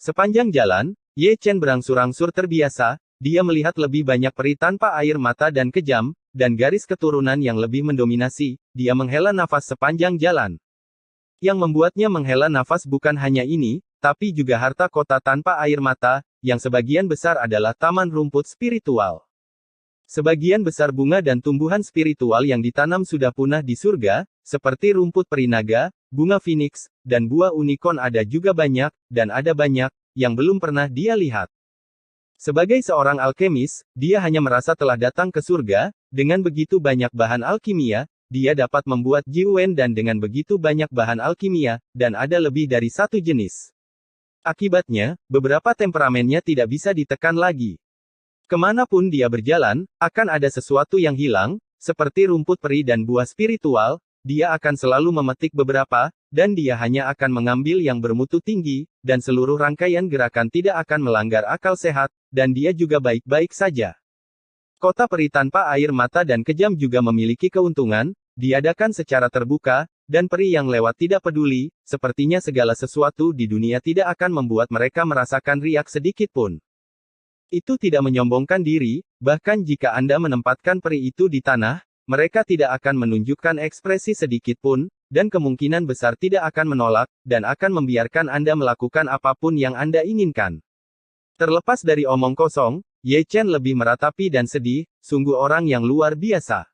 Sepanjang jalan, Ye Chen berangsur-angsur terbiasa, dia melihat lebih banyak peri tanpa air mata dan kejam, dan garis keturunan yang lebih mendominasi, dia menghela nafas sepanjang jalan. Yang membuatnya menghela nafas bukan hanya ini, tapi juga harta kota tanpa air mata, yang sebagian besar adalah taman rumput spiritual. Sebagian besar bunga dan tumbuhan spiritual yang ditanam sudah punah di surga, seperti rumput perinaga, bunga phoenix, dan buah unicorn ada juga banyak, dan ada banyak, yang belum pernah dia lihat. Sebagai seorang alkemis, dia hanya merasa telah datang ke surga, dengan begitu banyak bahan alkimia, dia dapat membuat jiwen dan dengan begitu banyak bahan alkimia, dan ada lebih dari satu jenis. Akibatnya, beberapa temperamennya tidak bisa ditekan lagi. Kemanapun dia berjalan, akan ada sesuatu yang hilang, seperti rumput peri dan buah spiritual, dia akan selalu memetik beberapa, dan dia hanya akan mengambil yang bermutu tinggi, dan seluruh rangkaian gerakan tidak akan melanggar akal sehat, dan dia juga baik-baik saja. Kota peri tanpa air mata dan kejam juga memiliki keuntungan, diadakan secara terbuka, Dan peri yang lewat tidak peduli, sepertinya segala sesuatu di dunia tidak akan membuat mereka merasakan riak sedikit pun. Itu tidak menyombongkan diri, bahkan jika Anda menempatkan peri itu di tanah, mereka tidak akan menunjukkan ekspresi sedikit pun, dan kemungkinan besar tidak akan menolak, dan akan membiarkan Anda melakukan apapun yang Anda inginkan. Terlepas dari omong kosong, Ye Chen lebih meratapi dan sedih, sungguh orang yang luar biasa.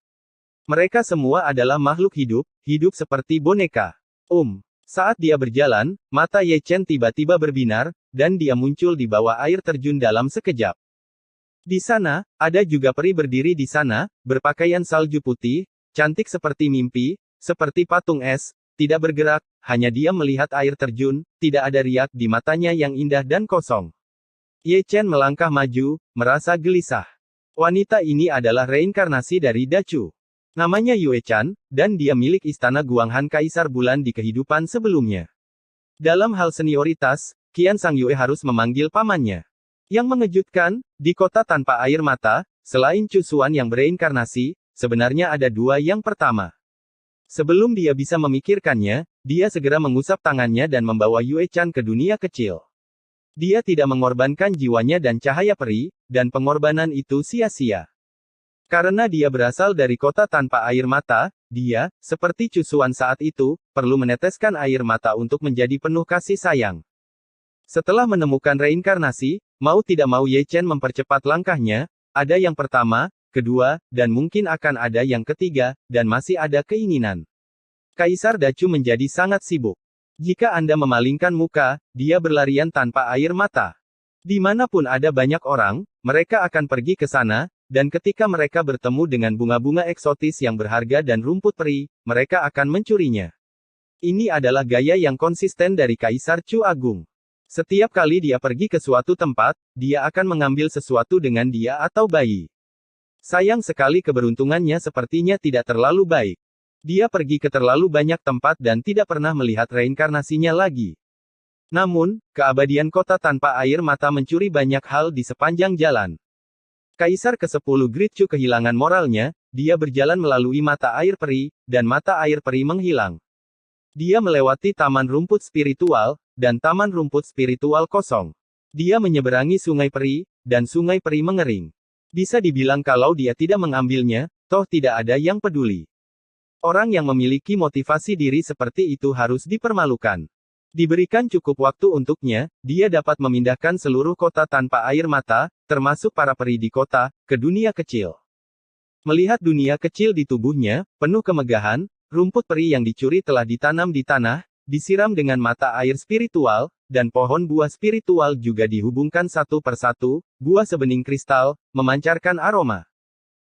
Mereka semua adalah makhluk hidup, hidup seperti boneka. Saat dia berjalan, mata Ye Chen tiba-tiba berbinar, dan dia muncul di bawah air terjun dalam sekejap. Di sana, ada juga peri berdiri di sana, berpakaian salju putih, cantik seperti mimpi, seperti patung es, tidak bergerak, hanya dia melihat air terjun, tidak ada riak di matanya yang indah dan kosong. Ye Chen melangkah maju, merasa gelisah. Wanita ini adalah reinkarnasi dari Dacu. Namanya Yue Chan, dan dia milik istana Guanghan Kaisar Bulan di kehidupan sebelumnya. Dalam hal senioritas, Qian Sang Yue harus memanggil pamannya. Yang mengejutkan, di kota tanpa air mata, selain Chu Xuan yang bereinkarnasi, sebenarnya ada dua. Yang pertama. Sebelum dia bisa memikirkannya, dia segera mengusap tangannya dan membawa Yue Chan ke dunia kecil. Dia tidak mengorbankan jiwanya dan cahaya peri, dan pengorbanan itu sia-sia. Karena dia berasal dari kota tanpa air mata, dia, seperti Chu Xuan saat itu, perlu meneteskan air mata untuk menjadi penuh kasih sayang. Setelah menemukan reinkarnasi, mau tidak mau Ye Chen mempercepat langkahnya, ada yang pertama, kedua, dan mungkin akan ada yang ketiga, dan masih ada keinginan. Kaisar Dacu menjadi sangat sibuk. Jika Anda memalingkan muka, dia berlarian tanpa air mata. Dimanapun ada banyak orang, mereka akan pergi ke sana, dan ketika mereka bertemu dengan bunga-bunga eksotis yang berharga dan rumput peri, mereka akan mencurinya. Ini adalah gaya yang konsisten dari Kaisar Chu Agung. Setiap kali dia pergi ke suatu tempat, dia akan mengambil sesuatu dengan dia atau bayi. Sayang sekali keberuntungannya sepertinya tidak terlalu baik. Dia pergi ke terlalu banyak tempat dan tidak pernah melihat reinkarnasinya lagi. Namun, keabadian kota tanpa air mata mencuri banyak hal di sepanjang jalan. Kaisar ke-10 Great Chu kehilangan moralnya, dia berjalan melalui mata air peri, dan mata air peri menghilang. Dia melewati taman rumput spiritual, dan taman rumput spiritual kosong. Dia menyeberangi sungai peri, dan sungai peri mengering. Bisa dibilang kalau dia tidak mengambilnya, toh tidak ada yang peduli. Orang yang memiliki motivasi diri seperti itu harus dipermalukan. Diberikan cukup waktu untuknya, dia dapat memindahkan seluruh kota tanpa air mata, termasuk para peri di kota, ke dunia kecil. Melihat dunia kecil di tubuhnya, penuh kemegahan, rumput peri yang dicuri telah ditanam di tanah, disiram dengan mata air spiritual, dan pohon buah spiritual juga dihubungkan satu persatu, buah sebening kristal, memancarkan aroma.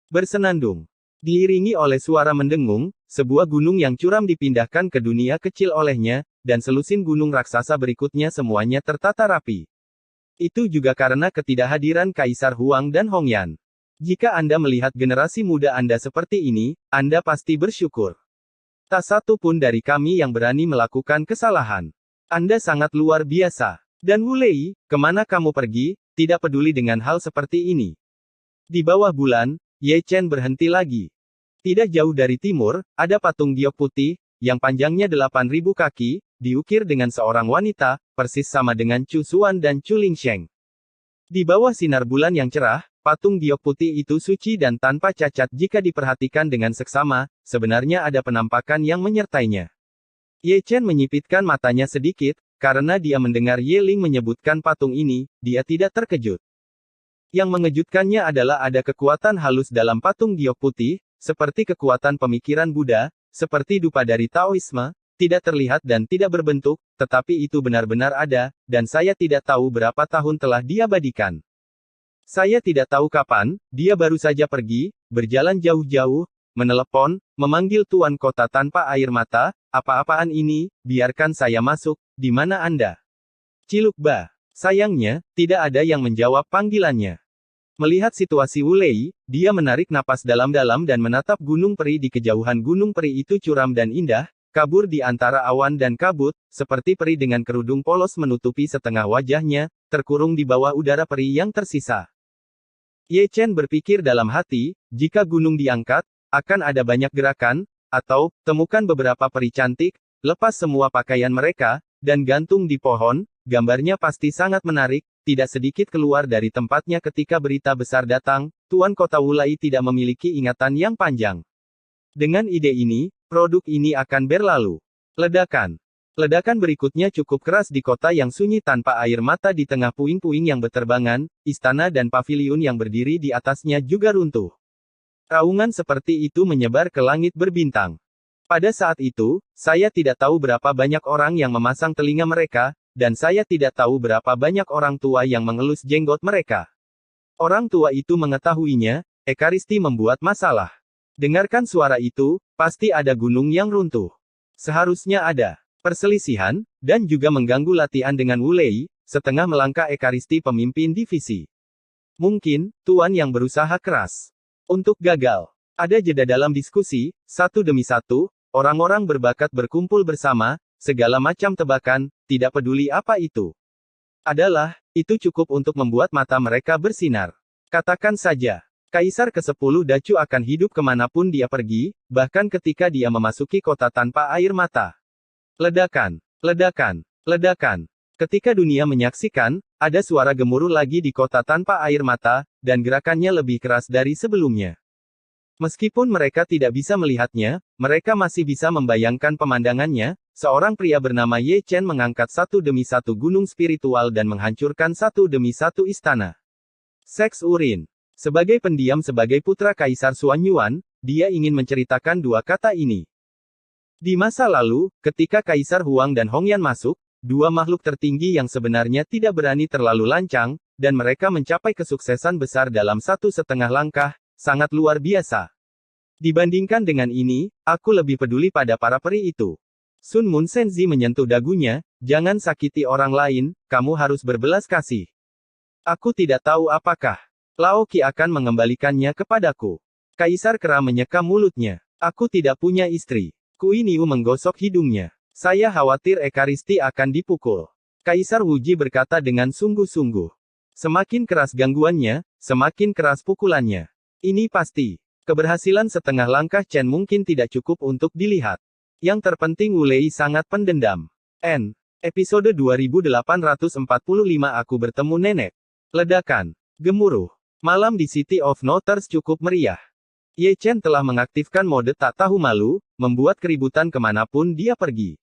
Bersenandung. Diiringi oleh suara mendengung, sebuah gunung yang curam dipindahkan ke dunia kecil olehnya, dan selusin gunung raksasa berikutnya semuanya tertata rapi. Itu juga karena ketidakhadiran Kaisar Huang dan Hongyan. Jika Anda melihat generasi muda Anda seperti ini, Anda pasti bersyukur. Tak satu pun dari kami yang berani melakukan kesalahan. Anda sangat luar biasa. Dan Wu Lei, kemana kamu pergi, tidak peduli dengan hal seperti ini. Di bawah bulan, Ye Chen berhenti lagi. Tidak jauh dari timur, ada patung giok putih, yang panjangnya 8.000 kaki, diukir dengan seorang wanita, persis sama dengan Chu Xuan dan Chu Lingsheng. Di bawah sinar bulan yang cerah, patung giok putih itu suci dan tanpa cacat jika diperhatikan dengan seksama, sebenarnya ada penampakan yang menyertainya. Ye Chen menyipitkan matanya sedikit, karena dia mendengar Ye Ling menyebutkan patung ini, dia tidak terkejut. Yang mengejutkannya adalah ada kekuatan halus dalam patung giok putih, seperti kekuatan pemikiran Buddha, seperti dupa dari Taoisme, tidak terlihat dan tidak berbentuk, tetapi itu benar-benar ada, dan saya tidak tahu berapa tahun telah diabadikan. Saya tidak tahu kapan, dia baru saja pergi, berjalan jauh-jauh, menelepon, memanggil tuan kota tanpa air mata, apa-apaan ini, biarkan saya masuk, di mana Anda? Ciluk Ba. Sayangnya, tidak ada yang menjawab panggilannya. Melihat situasi Wu Lei, dia menarik napas dalam-dalam dan menatap gunung peri di kejauhan. Gunung peri itu curam dan indah, kabur di antara awan dan kabut, seperti peri dengan kerudung polos menutupi setengah wajahnya, terkurung di bawah udara peri yang tersisa. Ye Chen berpikir dalam hati, jika gunung diangkat, akan ada banyak gerakan, atau, temukan beberapa peri cantik, lepas semua pakaian mereka, dan gantung di pohon, gambarnya pasti sangat menarik, tidak sedikit keluar dari tempatnya ketika berita besar datang, Tuan Kota Wulai tidak memiliki ingatan yang panjang. Dengan ide ini, produk ini akan berlalu. Ledakan. Ledakan berikutnya cukup keras di kota yang sunyi tanpa air mata di tengah puing-puing yang berterbangan, istana dan paviliun yang berdiri di atasnya juga runtuh. Raungan seperti itu menyebar ke langit berbintang. Pada saat itu, saya tidak tahu berapa banyak orang yang memasang telinga mereka, dan saya tidak tahu berapa banyak orang tua yang mengelus jenggot mereka. Orang tua itu mengetahuinya, Ekaristi membuat masalah. Dengarkan suara itu, pasti ada gunung yang runtuh. Seharusnya ada perselisihan, dan juga mengganggu latihan dengan Wulei, setengah melangkah Ekaristi pemimpin divisi. Mungkin, Tuan yang berusaha keras untuk gagal. Ada jeda dalam diskusi, satu demi satu, orang-orang berbakat berkumpul bersama, segala macam tebakan, tidak peduli apa itu. Itu cukup untuk membuat mata mereka bersinar. Katakan saja, Kaisar ke-10 Dacu akan hidup kemanapun dia pergi, bahkan ketika dia memasuki kota tanpa air mata. Ledakan, ledakan, ledakan. Ketika dunia menyaksikan, ada suara gemuruh lagi di kota tanpa air mata, dan gerakannya lebih keras dari sebelumnya. Meskipun mereka tidak bisa melihatnya, mereka masih bisa membayangkan pemandangannya, seorang pria bernama Ye Chen mengangkat satu demi satu gunung spiritual dan menghancurkan satu demi satu istana. Seks urin. Sebagai pendiam sebagai putra Kaisar Xuanyuan, dia ingin menceritakan dua kata ini. Di masa lalu, ketika Kaisar Huang dan Hongyan masuk, dua makhluk tertinggi yang sebenarnya tidak berani terlalu lancang, dan mereka mencapai kesuksesan besar dalam 1,5 langkah, sangat luar biasa. Dibandingkan dengan ini, aku lebih peduli pada para peri itu. Sun Mun Senzi menyentuh dagunya, jangan sakiti orang lain, kamu harus berbelas kasih. Aku tidak tahu apakah Lao Qi akan mengembalikannya kepadaku. Kaisar Kera menyeka mulutnya. Aku tidak punya istri. Kui Niu menggosok hidungnya. Saya khawatir Ekaristi akan dipukul. Kaisar Wuji berkata dengan sungguh-sungguh. Semakin keras gangguannya, semakin keras pukulannya. Ini pasti. Keberhasilan setengah langkah Chen mungkin tidak cukup untuk dilihat. Yang terpenting Wulei sangat pendendam. Episode 2845 Aku bertemu nenek. Ledakan. Gemuruh. Malam di City of Noters cukup meriah. Ye Chen telah mengaktifkan mode tak tahu malu, membuat keributan kemanapun dia pergi.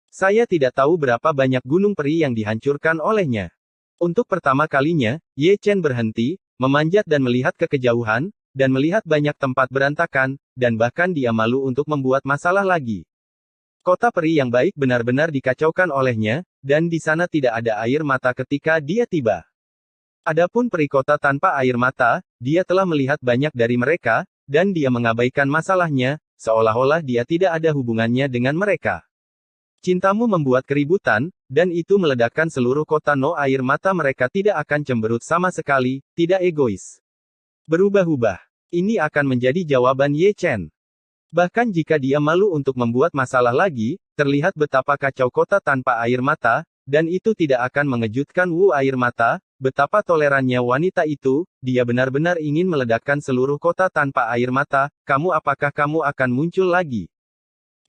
Saya tidak tahu berapa banyak gunung peri yang dihancurkan olehnya. Untuk pertama kalinya, Ye Chen berhenti, memanjat dan melihat ke kejauhan, dan melihat banyak tempat berantakan, dan bahkan dia malu untuk membuat masalah lagi. Kota peri yang baik benar-benar dikacaukan olehnya, dan di sana tidak ada air mata ketika dia tiba. Adapun peri kota tanpa air mata, dia telah melihat banyak dari mereka, dan dia mengabaikan masalahnya, seolah-olah dia tidak ada hubungannya dengan mereka. Cintamu membuat keributan, dan itu meledakkan seluruh kota no air mata mereka tidak akan cemberut sama sekali, tidak egois. Berubah-ubah. Ini akan menjadi jawaban Ye Chen. Bahkan jika dia malu untuk membuat masalah lagi, terlihat betapa kacau kota tanpa air mata, dan itu tidak akan mengejutkan Wu air mata, betapa tolerannya wanita itu, dia benar-benar ingin meledakkan seluruh kota tanpa air mata, apakah kamu akan muncul lagi?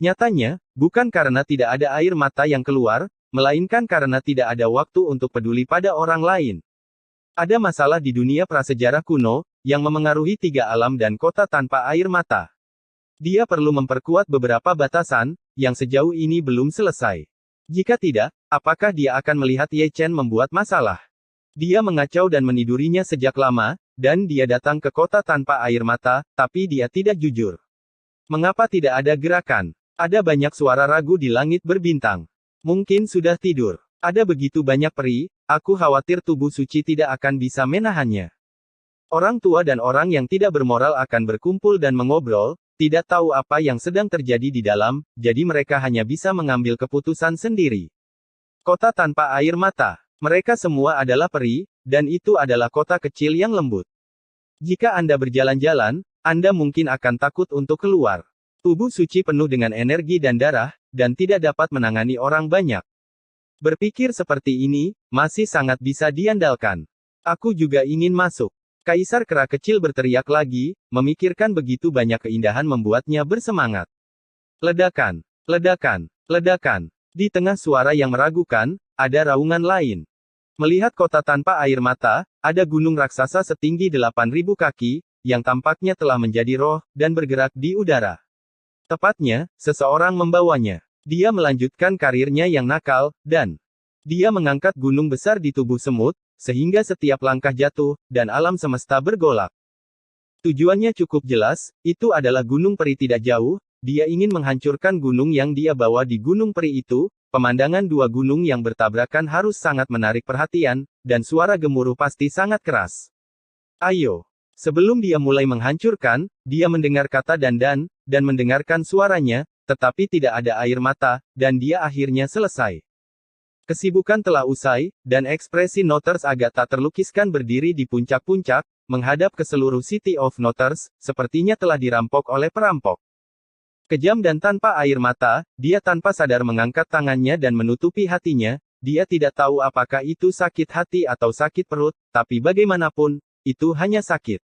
Nyatanya, bukan karena tidak ada air mata yang keluar, melainkan karena tidak ada waktu untuk peduli pada orang lain. Ada masalah di dunia prasejarah kuno, yang memengaruhi tiga alam dan kota tanpa air mata. Dia perlu memperkuat beberapa batasan, yang sejauh ini belum selesai. Jika tidak, apakah dia akan melihat Ye Chen membuat masalah? Dia mengacau dan menidurinya sejak lama, dan dia datang ke kota tanpa air mata, tapi dia tidak jujur. Mengapa tidak ada gerakan? Ada banyak suara ragu di langit berbintang. Mungkin sudah tidur. Ada begitu banyak peri, aku khawatir tubuh suci tidak akan bisa menahannya. Orang tua dan orang yang tidak bermoral akan berkumpul dan mengobrol, tidak tahu apa yang sedang terjadi di dalam, jadi mereka hanya bisa mengambil keputusan sendiri. Kota tanpa air mata. Mereka semua adalah peri, dan itu adalah kota kecil yang lembut. Jika Anda berjalan-jalan, Anda mungkin akan takut untuk keluar. Tubuh suci penuh dengan energi dan darah, dan tidak dapat menangani orang banyak. Berpikir seperti ini, masih sangat bisa diandalkan. Aku juga ingin masuk. Kaisar Kera kecil berteriak lagi, memikirkan begitu banyak keindahan membuatnya bersemangat. Ledakan, ledakan, ledakan. Di tengah suara yang meragukan, ada raungan lain. Melihat kota tanpa air mata, ada gunung raksasa setinggi 8.000 kaki, yang tampaknya telah menjadi roh, dan bergerak di udara. Tepatnya, seseorang membawanya. Dia melanjutkan karirnya yang nakal, dan dia mengangkat gunung besar di tubuh semut, sehingga setiap langkah jatuh, dan alam semesta bergolak. Tujuannya cukup jelas, itu adalah gunung peri tidak jauh, dia ingin menghancurkan gunung yang dia bawa di gunung peri itu. Pemandangan dua gunung yang bertabrakan harus sangat menarik perhatian, dan suara gemuruh pasti sangat keras. Ayo. Sebelum dia mulai menghancurkan, dia mendengar kata dan mendengarkan suaranya, tetapi tidak ada air mata, dan dia akhirnya selesai. Kesibukan telah usai, dan ekspresi Notters agak tak terlukiskan berdiri di puncak-puncak, menghadap ke seluruh City of Notters, sepertinya telah dirampok oleh perampok. Kejam dan tanpa air mata, dia tanpa sadar mengangkat tangannya dan menutupi hatinya, dia tidak tahu apakah itu sakit hati atau sakit perut, tapi bagaimanapun, itu hanya sakit.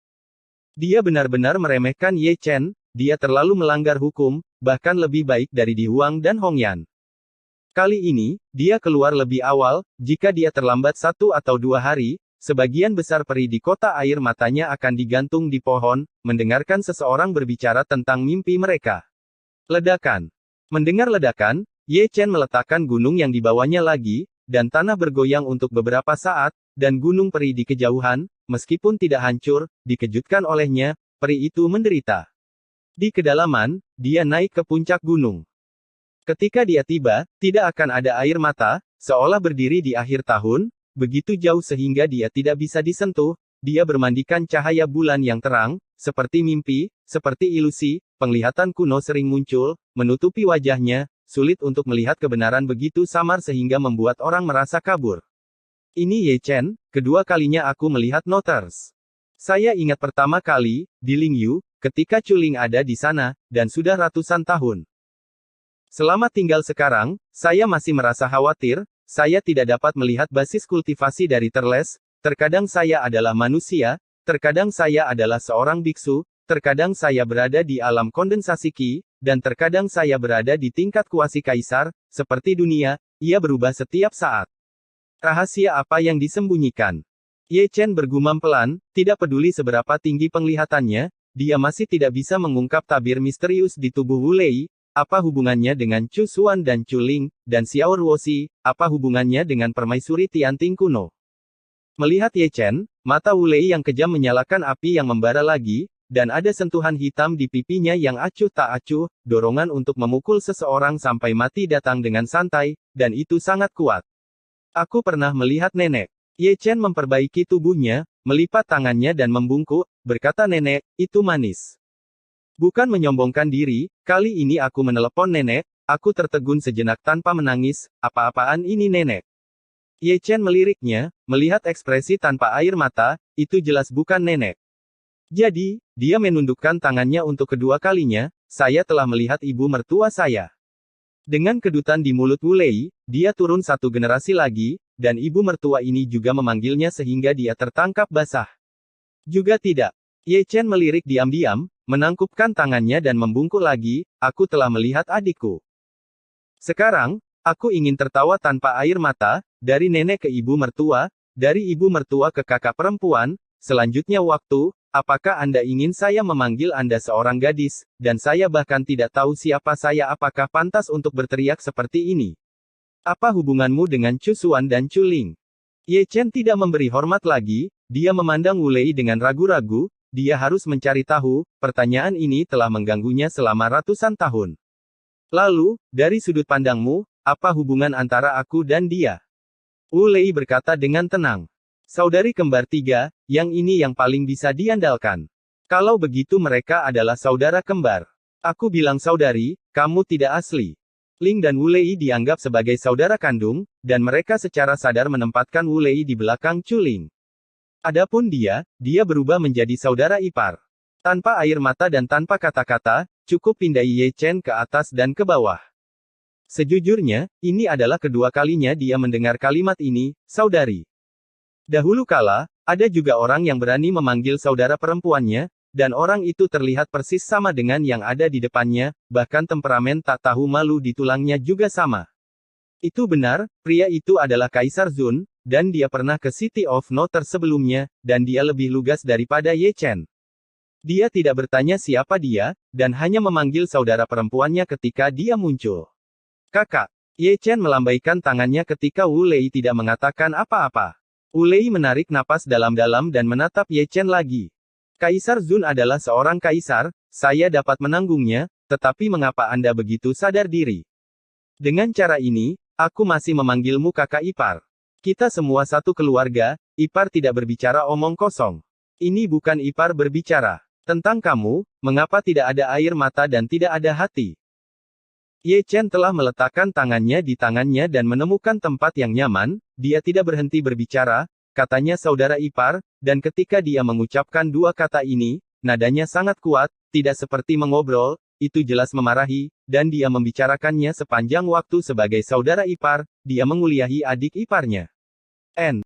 Dia benar-benar meremehkan Ye Chen, dia terlalu melanggar hukum, bahkan lebih baik dari Di Huang dan Hong Yan. Kali ini, dia keluar lebih awal, jika dia terlambat 1 atau 2 hari, sebagian besar peri di kota air matanya akan digantung di pohon, mendengarkan seseorang berbicara tentang mimpi mereka. Ledakan. Mendengar ledakan, Ye Chen meletakkan gunung yang dibawanya lagi, dan tanah bergoyang untuk beberapa saat, dan gunung peri di kejauhan, meskipun tidak hancur, dikejutkan olehnya, peri itu menderita. Di kedalaman, dia naik ke puncak gunung. Ketika dia tiba, tidak akan ada air mata, seolah berdiri di akhir tahun, begitu jauh sehingga dia tidak bisa disentuh, dia bermandikan cahaya bulan yang terang, seperti mimpi, seperti ilusi, penglihatan kuno sering muncul, menutupi wajahnya, sulit untuk melihat kebenaran begitu samar sehingga membuat orang merasa kabur. Ini Ye Chen, kedua kalinya aku melihat Notters. Saya ingat pertama kali, di Lingyu, ketika Chuling ada di sana, dan sudah ratusan tahun. Selama tinggal sekarang, saya masih merasa khawatir, saya tidak dapat melihat basis kultivasi dari Terles, terkadang saya adalah manusia, terkadang saya adalah seorang biksu, terkadang saya berada di alam kondensasi Qi, dan terkadang saya berada di tingkat kuasi kaisar, seperti dunia, ia berubah setiap saat. Rahasia apa yang disembunyikan? Ye Chen bergumam pelan, tidak peduli seberapa tinggi penglihatannya, dia masih tidak bisa mengungkap tabir misterius di tubuh Wu Lei, apa hubungannya dengan Chu Xuan dan Chu Ling, dan Xiao Ruoxi, apa hubungannya dengan permaisuri Tianting kuno. Melihat Ye Chen, mata Wu Lei yang kejam menyalakan api yang membara lagi, dan ada sentuhan hitam di pipinya yang acuh tak acuh, dorongan untuk memukul seseorang sampai mati datang dengan santai, dan itu sangat kuat. Aku pernah melihat nenek. Ye Chen memperbaiki tubuhnya, melipat tangannya dan membungkuk, berkata nenek, itu manis. Bukan menyombongkan diri, kali ini aku menelepon nenek, aku tertegun sejenak tanpa menangis, apa-apaan ini nenek? Ye Chen meliriknya, melihat ekspresi tanpa air mata, itu jelas bukan nenek. Jadi, dia menundukkan tangannya untuk kedua kalinya, saya telah melihat ibu mertua saya. Dengan kedutan di mulut Wu Lei, dia turun satu generasi lagi, dan ibu mertua ini juga memanggilnya sehingga dia tertangkap basah. Juga tidak. Ye Chen melirik diam-diam, menangkupkan tangannya dan membungkuk lagi, aku telah melihat adikku. Sekarang, aku ingin tertawa tanpa air mata, dari nenek ke ibu mertua, dari ibu mertua ke kakak perempuan, selanjutnya waktu, apakah Anda ingin saya memanggil Anda seorang gadis, dan saya bahkan tidak tahu siapa saya apakah pantas untuk berteriak seperti ini. Apa hubunganmu dengan Chu Xuan dan Chu Ling? Ye Chen tidak memberi hormat lagi, dia memandang Wu Lei dengan ragu-ragu, dia harus mencari tahu, pertanyaan ini telah mengganggunya selama ratusan tahun. Lalu, dari sudut pandangmu, apa hubungan antara aku dan dia? Wu Lei berkata dengan tenang. Saudari kembar 3, yang ini yang paling bisa diandalkan. Kalau begitu mereka adalah saudara kembar. Aku bilang saudari, kamu tidak asli. Ling dan Wu Lei dianggap sebagai saudara kandung, dan mereka secara sadar menempatkan Wu Lei di belakang Chu Ling. Adapun dia berubah menjadi saudara ipar. Tanpa air mata dan tanpa kata-kata, cukup pindai Ye Chen ke atas dan ke bawah. Sejujurnya, ini adalah kedua kalinya dia mendengar kalimat ini, saudari. Dahulu kala, ada juga orang yang berani memanggil saudara perempuannya, dan orang itu terlihat persis sama dengan yang ada di depannya, bahkan temperamen tak tahu malu di tulangnya juga sama. Itu benar, pria itu adalah Kaisar Zun, dan dia pernah ke City of Notter sebelumnya, dan dia lebih lugas daripada Ye Chen. Dia tidak bertanya siapa dia, dan hanya memanggil saudara perempuannya ketika dia muncul. Kakak. Ye Chen melambaikan tangannya ketika Wu Lei tidak mengatakan apa-apa. Wu Lei menarik napas dalam-dalam dan menatap Ye Chen lagi. Kaisar Zun adalah seorang kaisar, saya dapat menanggungnya, tetapi mengapa Anda begitu sadar diri? Dengan cara ini, aku masih memanggilmu kakak ipar. Kita semua satu keluarga, ipar tidak berbicara omong kosong. Ini bukan ipar berbicara. Tentang kamu, mengapa tidak ada air mata dan tidak ada hati? Ye Chen telah meletakkan tangannya di tangannya dan menemukan tempat yang nyaman, dia tidak berhenti berbicara, katanya saudara ipar, dan ketika dia mengucapkan dua kata ini, nadanya sangat kuat, tidak seperti mengobrol, itu jelas memarahi, dan dia membicarakannya sepanjang waktu sebagai saudara ipar, dia menguliahi adik iparnya.